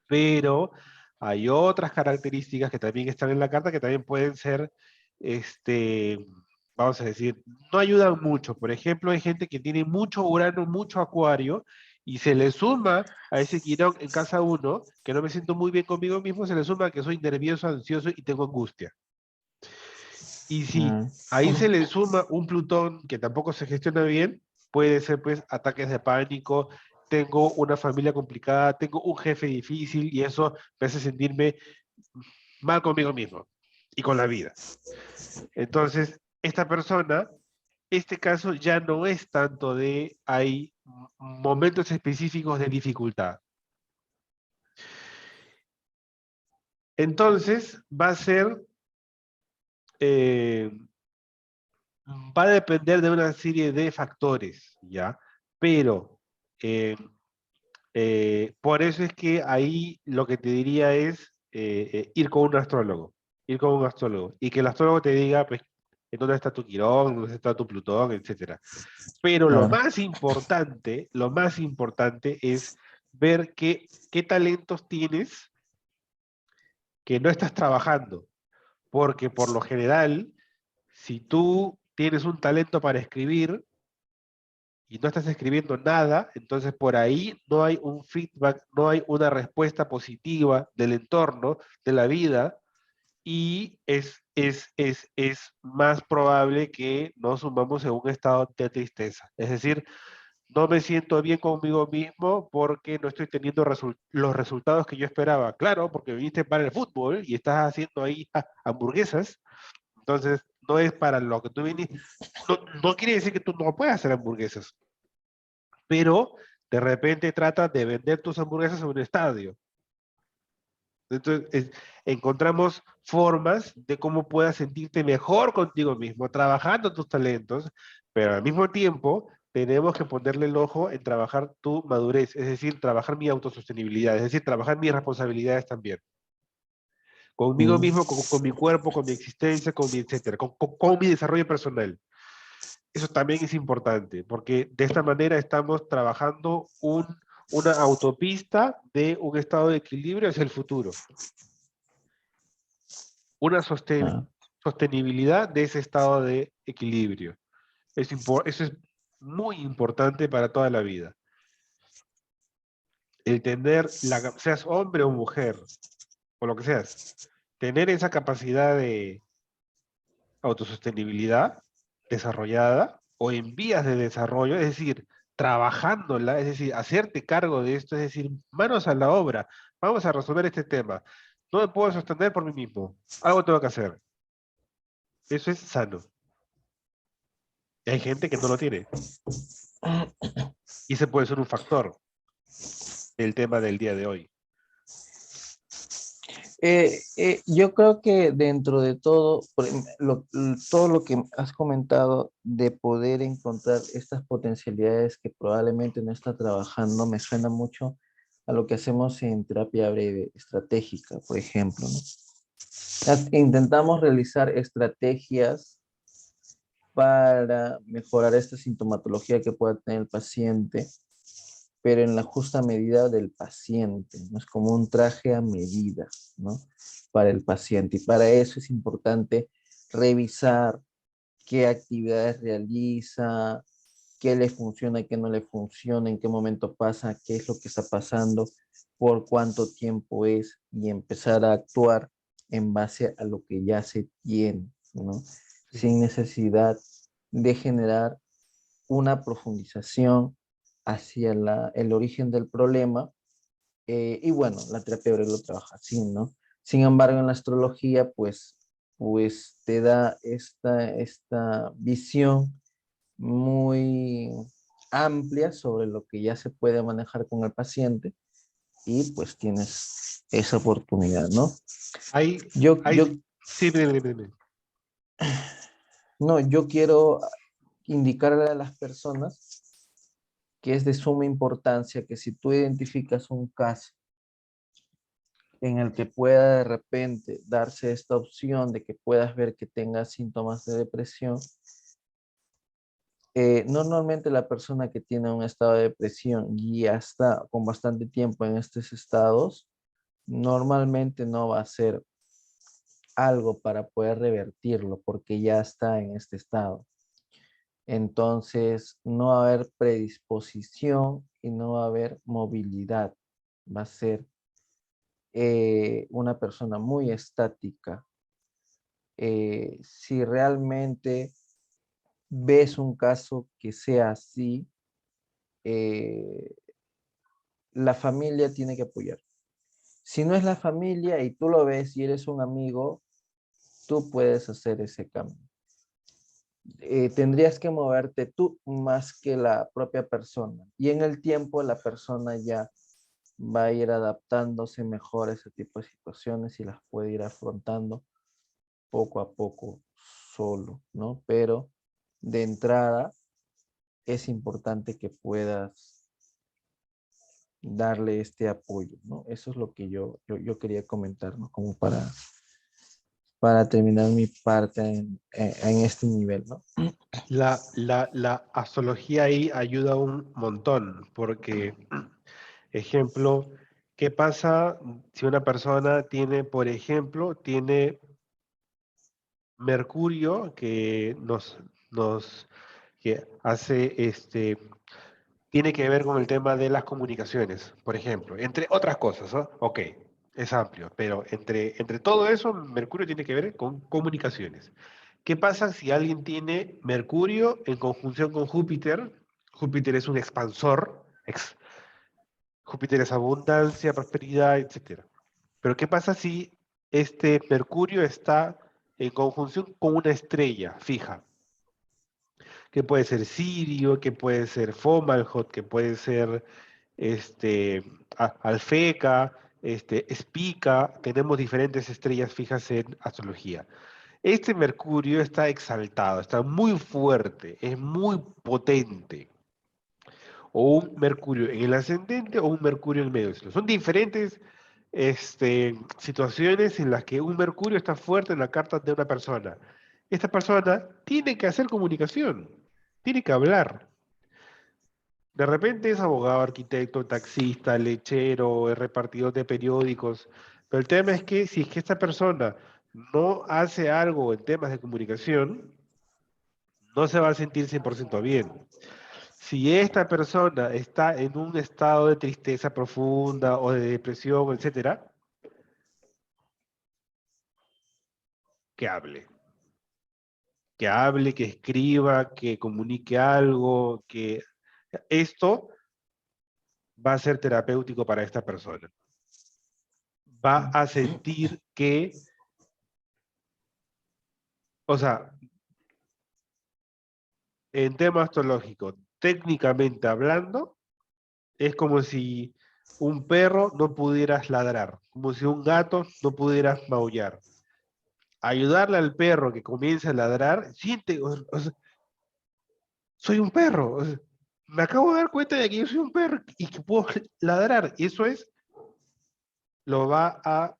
pero hay otras características que también están en la carta que también pueden ser, este, vamos a decir, no ayudan mucho. Por ejemplo, hay gente que tiene mucho Urano, mucho Acuario, y se le suma a ese Quirón en casa uno, que no me siento muy bien conmigo mismo, se le suma que soy nervioso, ansioso y tengo angustia. Y si Ah, ahí se le suma un Plutón que tampoco se gestiona bien, puede ser pues ataques de pánico, tengo una familia complicada, tengo un jefe difícil y eso me hace sentirme mal conmigo mismo y con la vida. Entonces, esta persona, este caso ya no es tanto de hay momentos específicos de dificultad. Entonces, va a ser, eh, va a depender de una serie de factores, ¿ya? Pero eh, por eso es que ahí lo que te diría es ir con un astrólogo, ir con un astrólogo, y que el astrólogo te diga, pues, en dónde está tu Quirón, dónde está tu Plutón, etcétera. Pero claro. lo más importante es ver qué talentos tienes que no estás trabajando, porque por lo general, si tú tienes un talento para escribir, y no estás escribiendo nada, entonces por ahí no hay un feedback, no hay una respuesta positiva del entorno, de la vida, y es más probable que nos sumamos en un estado de tristeza. Es decir, no me siento bien conmigo mismo porque no estoy teniendo los resultados que yo esperaba. Claro, porque viniste para el fútbol y estás haciendo ahí hamburguesas, entonces no es para lo que tú viniste. No, no quiere decir que tú no puedas hacer hamburguesas, pero de repente tratas de vender tus hamburguesas en un estadio. Entonces, encontramos formas de cómo puedas sentirte mejor contigo mismo, trabajando tus talentos, pero al mismo tiempo tenemos que ponerle el ojo en trabajar tu madurez, es decir, trabajar mi autosostenibilidad, es decir, trabajar mis responsabilidades también. Conmigo Mm, mismo, con mi cuerpo, con mi existencia, con mi etcétera, con mi desarrollo personal. Eso también es importante, porque de esta manera estamos trabajando una autopista de un estado de equilibrio hacia el futuro, una ah, sostenibilidad de ese estado de equilibrio. Eso es muy importante para toda la vida. El tener, seas hombre o mujer, o lo que seas, tener esa capacidad de autosostenibilidad desarrollada o en vías de desarrollo, es decir, trabajándola, es decir, hacerte cargo de esto, es decir, manos a la obra, vamos a resolver este tema. No me puedo sostener por mí mismo, algo tengo que hacer. Eso es sano. Y hay gente que no lo tiene. Y ese puede ser un factor del tema del día de hoy. yo creo que dentro de todo, todo lo que has comentado de poder encontrar estas potencialidades que probablemente no está trabajando, me suena mucho a lo que hacemos en terapia breve estratégica, por ejemplo, ¿no? Intentamos realizar estrategias para mejorar esta sintomatología que pueda tener el paciente, pero en la justa medida del paciente, ¿no? Es como un traje a medida, ¿no? Para el paciente. Y para eso es importante revisar qué actividades realiza, qué le funciona, qué no le funciona, en qué momento pasa, qué es lo que está pasando, por cuánto tiempo es, y empezar a actuar en base a lo que ya se tiene, ¿no? Sí. Sin necesidad de generar una profundización hacia el origen del problema. Y bueno, la terapia breve lo trabaja así, ¿no? Sin embargo, en la astrología, pues te da esta visión muy amplia sobre lo que ya se puede manejar con el paciente, y pues tienes esa oportunidad, ¿no? Hay, Yo, hay, yo, sí, dime, dime, dime. no, yo quiero indicarle a las personas que es de suma importancia que si tú identificas un caso en el que pueda de repente darse esta opción de que puedas ver que tenga síntomas de depresión, normalmente la persona que tiene un estado de depresión y ya está con bastante tiempo en estos estados, normalmente no va a hacer algo para poder revertirlo porque ya está en este estado. Entonces, no va a haber predisposición y no va a haber movilidad. Va a ser una persona muy estática. Si realmente ves un caso que sea así, eh, la familia tiene que apoyar. Si no es la familia y tú lo ves y eres un amigo, tú puedes hacer ese cambio. Tendrías que moverte tú más que la propia persona. Y en el tiempo la persona ya va a ir adaptándose mejor a ese tipo de situaciones y las puede ir afrontando poco a poco solo, ¿no? Pero de entrada es importante que puedas darle este apoyo, ¿no? Eso es lo que yo quería comentar, ¿no? Como para terminar mi parte en este nivel, ¿no? La astrología ahí ayuda un montón, porque, ejemplo, ¿qué pasa si una persona tiene, por ejemplo, tiene Mercurio que hace tiene que ver con el tema de las comunicaciones, por ejemplo, entre otras cosas, ¿no? Ok, es amplio, pero entre todo eso, Mercurio tiene que ver con comunicaciones. ¿Qué pasa si alguien tiene Mercurio en conjunción con Júpiter? Júpiter es un expansor, Júpiter es abundancia, prosperidad, etcétera. Pero ¿qué pasa si este Mercurio está en conjunción con una estrella fija? Que puede ser Sirio, que puede ser Fomalhaut, que puede ser Alfeca, Spica. Tenemos diferentes estrellas fijas en astrología. Este Mercurio está exaltado, está muy fuerte, es muy potente. O un Mercurio en el ascendente o un Mercurio en el medio del cielo. Son diferentes situaciones en las que un Mercurio está fuerte en la carta de una persona. Esta persona tiene que hacer comunicación, tiene que hablar. De repente es abogado, arquitecto, taxista, lechero, repartidor de periódicos, pero el tema es que si es que esta persona no hace algo en temas de comunicación, no se va a sentir 100% bien. Si esta persona está en un estado de tristeza profunda o de depresión, etcétera, que hable. Que hable, que escriba, que comunique algo, que esto va a ser terapéutico para esta persona. Va a sentir que, o sea, en tema astrológico, técnicamente hablando, es como si un perro no pudieras ladrar, como si un gato no pudieras maullar. Ayudarle al perro que comience a ladrar, siente, o sea, soy un perro, o sea, me acabo de dar cuenta de que yo soy un perro y que puedo ladrar, y eso es, lo va a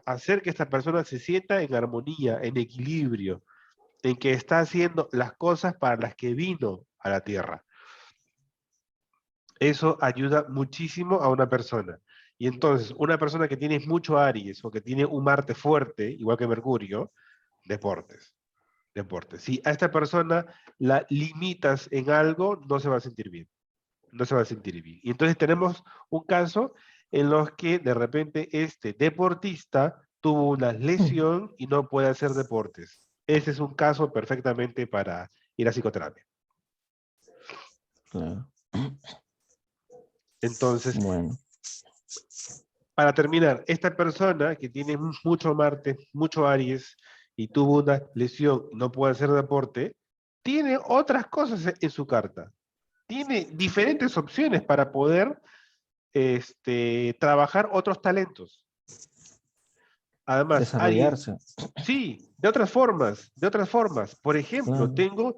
hacer que esta persona se sienta en armonía, en equilibrio. en que está haciendo las cosas para las que vino a la Tierra. Eso ayuda muchísimo a una persona. Y entonces, una persona que tiene mucho Aries o que tiene un Marte fuerte, igual que Mercurio, deportes, deportes. Si a esta persona la limitas en algo, no se va a sentir bien. No se va a sentir bien. Y entonces tenemos un caso en los que de repente este deportista tuvo una lesión y no puede hacer deportes. Ese es un caso perfectamente para ir a psicoterapia. Claro. Entonces, Bueno. para terminar, esta persona que tiene mucho Marte, mucho Aries y tuvo una lesión y no puede hacer deporte, tiene otras cosas en su carta. Tiene diferentes opciones para poder trabajar otros talentos. Además, Aries, Desarrollarse. sí, de otras formas, de otras formas. Por ejemplo, Claro.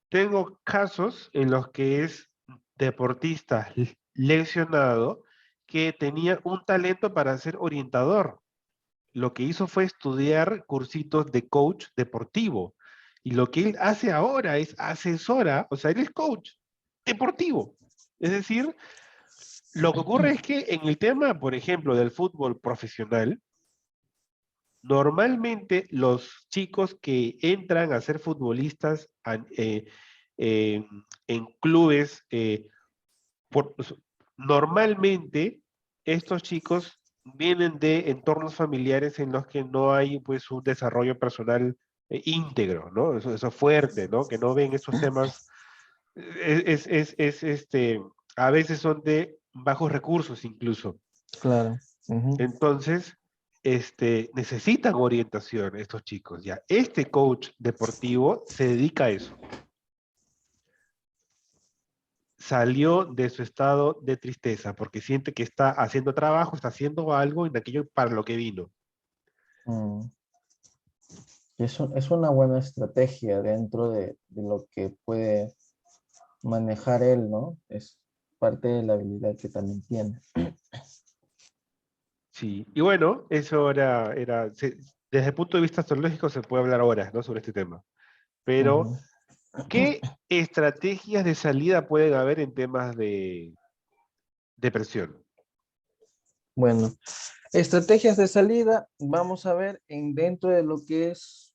tengo casos en los que es deportista lesionado que tenía un talento para ser orientador. Lo que hizo fue estudiar cursitos de coach deportivo. Y lo que él hace ahora es asesora, o sea, él es coach deportivo. Es decir, lo que ocurre es que en el tema, por ejemplo, del fútbol profesional, normalmente los chicos que entran a ser futbolistas en clubes, por- normalmente estos chicos vienen de entornos familiares en los que no hay pues un desarrollo personal íntegro, ¿no? Eso fuerte, ¿no? Que no ven esos temas, a veces son de bajos recursos incluso. Claro. Ujú. Entonces, necesitan orientación estos chicos, ya. Este coach deportivo se dedica a eso. Salió de su estado de tristeza porque siente que está haciendo trabajo, está haciendo algo en aquello para lo que vino. Mm. Es una buena estrategia dentro de lo que puede manejar él, ¿no? Es parte de la habilidad que también tiene. Sí, y bueno, eso desde el punto de vista astrológico se puede hablar horas, ¿no? Sobre este tema. Pero, Ujú. ¿qué estrategias de salida pueden haber en temas de depresión? Bueno, estrategias de salida, vamos a ver en dentro de lo que es,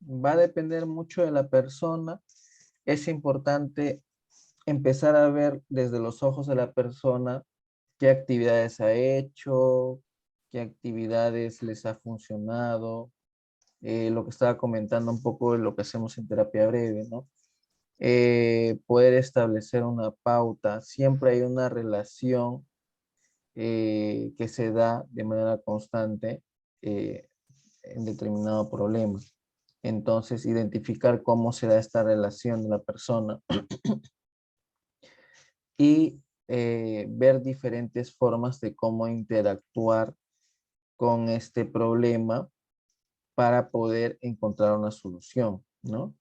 va a depender mucho de la persona. Es importante empezar a ver desde los ojos de la persona qué actividades ha hecho, qué actividades les ha funcionado, lo que estaba comentando un poco de lo que hacemos en terapia breve, ¿no? Poder establecer una pauta, siempre hay una relación que se da de manera constante eh, en determinado problema. Entonces, identificar cómo se da esta relación de la persona y ver diferentes formas de cómo interactuar con este problema para poder encontrar una solución, ¿no?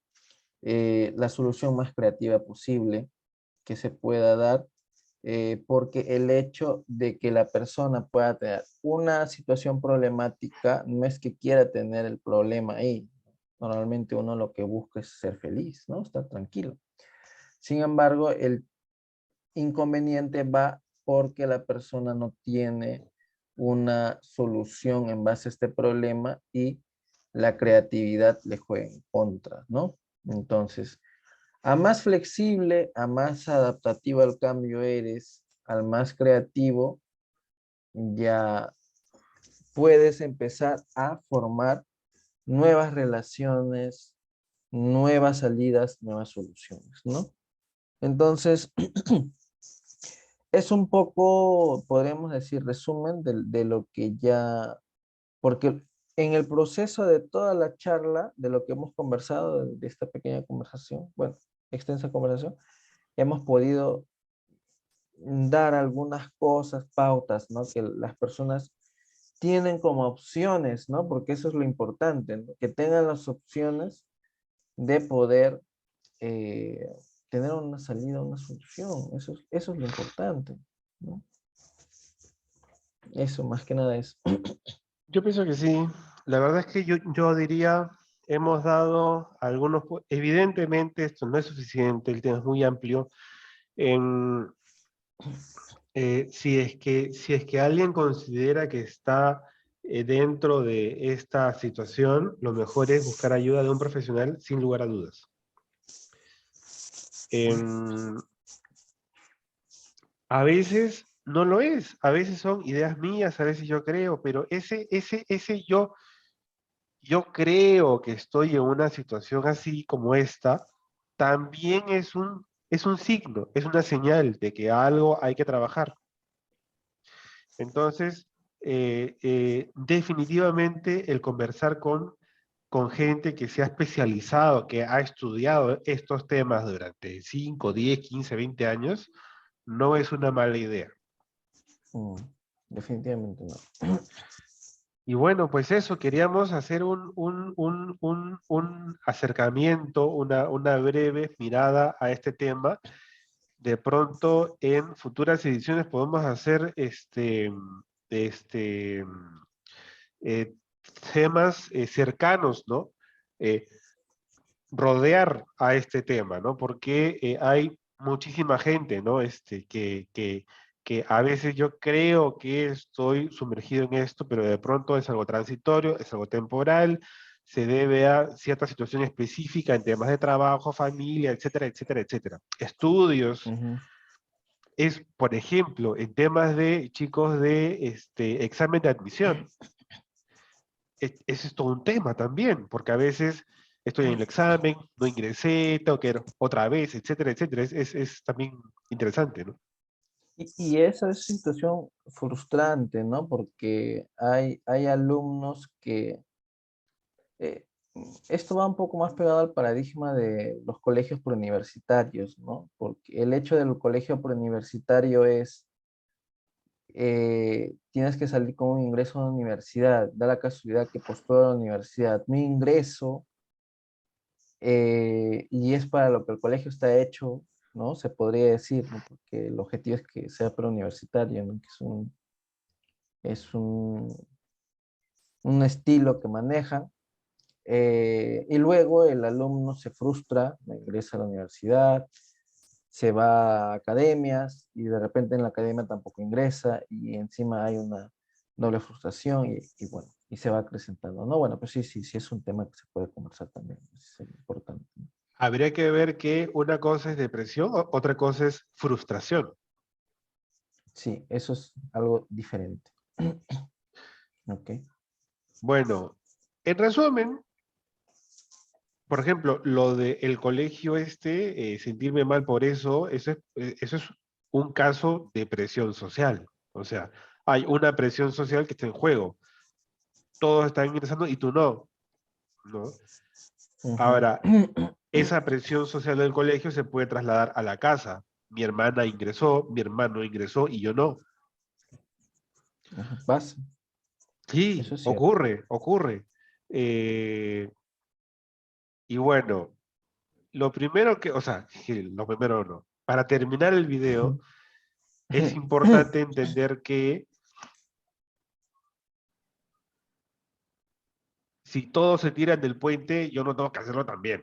La solución más creativa posible que se pueda dar, porque el hecho de que la persona pueda tener una situación problemática no es que quiera tener el problema ahí. Normalmente uno lo que busca es ser feliz, ¿no? Estar tranquilo. Sin embargo, el inconveniente va porque la persona no tiene una solución en base a este problema y la creatividad le juega en contra, ¿no? Entonces, a más flexible, a más adaptativo al cambio eres, al más creativo, ya puedes empezar a formar nuevas relaciones, nuevas salidas, nuevas soluciones, ¿no? Entonces, es un poco, podríamos decir, resumen de lo que ya, porque en el proceso de toda la charla, de lo que hemos conversado, de esta pequeña conversación, bueno, extensa conversación, hemos podido dar algunas cosas, pautas, ¿no? Que las personas tienen como opciones, ¿no? Porque eso es lo importante, ¿no? Que tengan las opciones de poder eh, tener una salida, una solución. Eso es lo importante, ¿no? Eso más que nada es. Yo pienso que sí. La verdad es que yo diría hemos dado algunos, evidentemente esto no es suficiente, el tema es muy amplio. En, si es que alguien considera que está dentro de esta situación, lo mejor es buscar ayuda de un profesional sin lugar a dudas. Em, a veces no lo es, a veces son ideas mías, a veces yo creo, pero ese yo creo que estoy en una situación así como esta, también es un signo, es una señal de que algo hay que trabajar. Entonces, definitivamente el conversar con gente que se ha especializado, que ha estudiado estos temas durante 5, 10, 15, 20 años, no es una mala idea. Mm, definitivamente no. Y bueno, pues eso, queríamos hacer un acercamiento, una breve mirada a este tema. De pronto, en futuras ediciones podemos hacer este, eh, temas cercanos, ¿no? Eh, rodear a este tema, ¿no? Porque hay muchísima gente, ¿no? Que a veces yo creo que estoy sumergido en esto, pero de pronto es algo transitorio, es algo temporal, se debe a cierta situación específica en temas de trabajo, familia, etcétera, etcétera, etcétera. Estudios, Ujú. es, por ejemplo, en temas de chicos de examen de admisión. Ese es todo un tema también, porque a veces estoy en el examen, no ingresé, tengo que ir otra vez, etcétera, etcétera. Es también interesante, ¿no? Y esa es situación frustrante, ¿no? Porque hay alumnos que eh, esto va un poco más pegado al paradigma de los colegios preuniversitarios, ¿no? Porque el hecho del colegio preuniversitario es, tienes que salir con un ingreso a la universidad, da la casualidad que postula a la universidad, mi ingreso, y es para lo que el colegio está hecho, ¿no? Se podría decir, ¿no? Porque el objetivo es que sea preuniversitario, ¿no? Que es un estilo que manejan. Y luego el alumno se frustra, no ingresa a la universidad, se va a academias y de repente en la academia tampoco ingresa y encima hay una doble frustración y bueno, y se va acrecentando, ¿no? Bueno, pues sí, sí, sí es un tema que se puede conversar también, es importante, ¿no? Habría que ver que una cosa es depresión, otra cosa es frustración. Sí, eso es algo diferente. Ok. Bueno, en resumen, por ejemplo, lo del colegio sentirme mal por eso, eso es un caso de presión social. O sea, hay una presión social que está en juego. Todos están ingresando y tú no, ¿no? Ujú. Ahora, esa presión social del colegio se puede trasladar a la casa. Mi hermana ingresó, mi hermano ingresó y yo no. Ajá, pasa, Sí, eso es cierto. ocurre, ocurre. Eh, y bueno, lo primero que, o sea, sí, lo primero no. Para terminar el video, es importante entender que si todos se tiran del puente, yo no tengo que hacerlo también.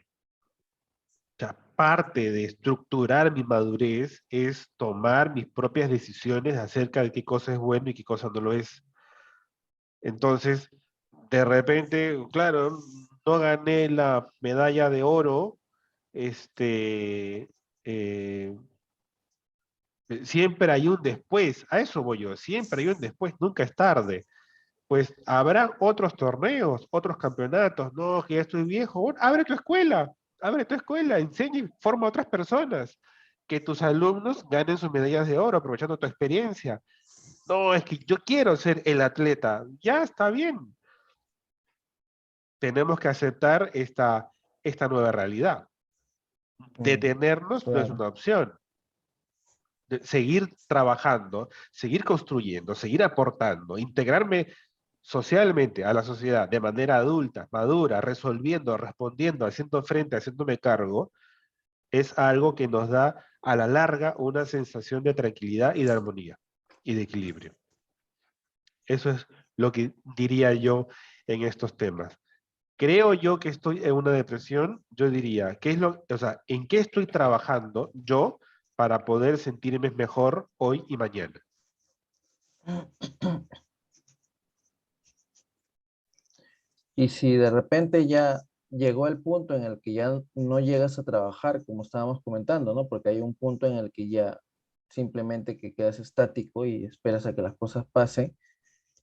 O sea, parte de estructurar mi madurez es tomar mis propias decisiones acerca de qué cosa es bueno y qué cosa no lo es. Entonces, de repente, claro, no gané la medalla de oro, este, eh, siempre hay un después, a eso voy yo, siempre hay un después, nunca es tarde. Pues habrá otros torneos, otros campeonatos, no, que ya estoy viejo, bueno, abre tu escuela, enseña y forma a otras personas, que tus alumnos ganen sus medallas de oro aprovechando tu experiencia. No, es que yo quiero ser el atleta, ya está bien, tenemos que aceptar esta nueva realidad. Mm, Detenernos no es claro. una opción. Seguir trabajando, seguir construyendo, seguir aportando, integrarme socialmente a la sociedad de manera adulta, madura, resolviendo, respondiendo, haciendo frente, haciéndome cargo, es algo que nos da a la larga una sensación de tranquilidad y de armonía y de equilibrio. Eso es lo que diría yo en estos temas. creo yo que estoy en una depresión, yo diría, o sea, ¿en qué estoy trabajando yo para poder sentirme mejor hoy y mañana? Y si de repente ya llegó el punto en el que ya no llegas a trabajar, como estábamos comentando, ¿no? Porque hay un punto en el que ya simplemente que quedas estático y esperas a que las cosas pasen,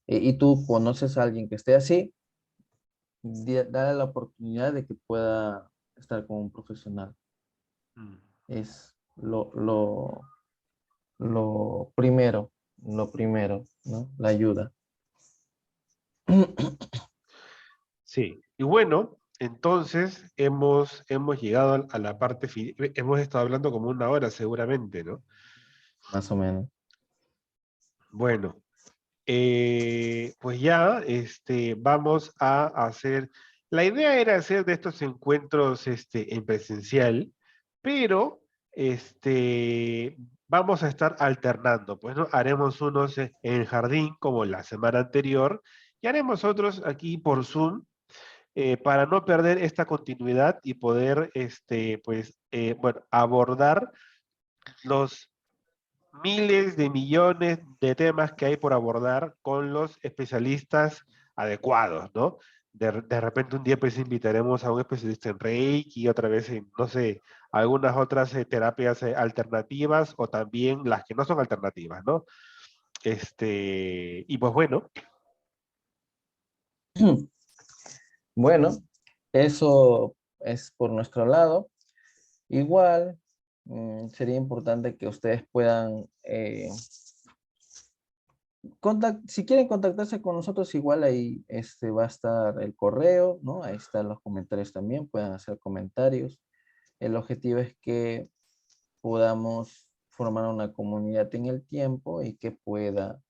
y tú conoces a alguien que esté así, dale la oportunidad de que pueda estar con un profesional. Mm. Es lo primero, ¿no? La ayuda. Sí, y bueno, entonces hemos llegado a la parte final, hemos estado hablando como una hora seguramente, ¿no? Más o menos. Bueno, pues ya vamos a hacer, la idea era hacer de estos encuentros en presencial, pero vamos a estar alternando, pues no haremos unos en el jardín como la semana anterior y haremos otros aquí por Zoom para no perder esta continuidad y poder pues bueno, abordar los miles de millones de temas que hay por abordar con los especialistas adecuados, ¿no? De repente un día pues invitaremos a un especialista en Reiki, otra vez en, no sé, algunas otras terapias alternativas o también las que no son alternativas, ¿no? Y pues bueno, Bueno, eso es por nuestro lado. Igual, sería importante que ustedes puedan, si quieren contactarse con nosotros, igual ahí va a estar el correo, ¿no? Ahí están los comentarios también, pueden hacer comentarios. El objetivo es que podamos formar una comunidad en el tiempo y que pueda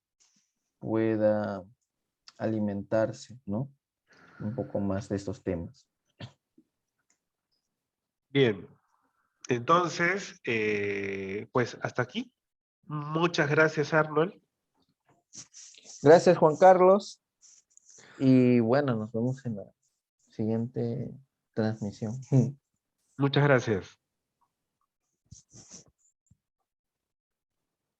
alimentarse, ¿no? Un poco más de estos temas. bien. Entonces, pues hasta aquí. Muchas gracias, Arnold. Gracias, Juan Carlos. Y bueno, nos vemos en la siguiente transmisión. Muchas gracias.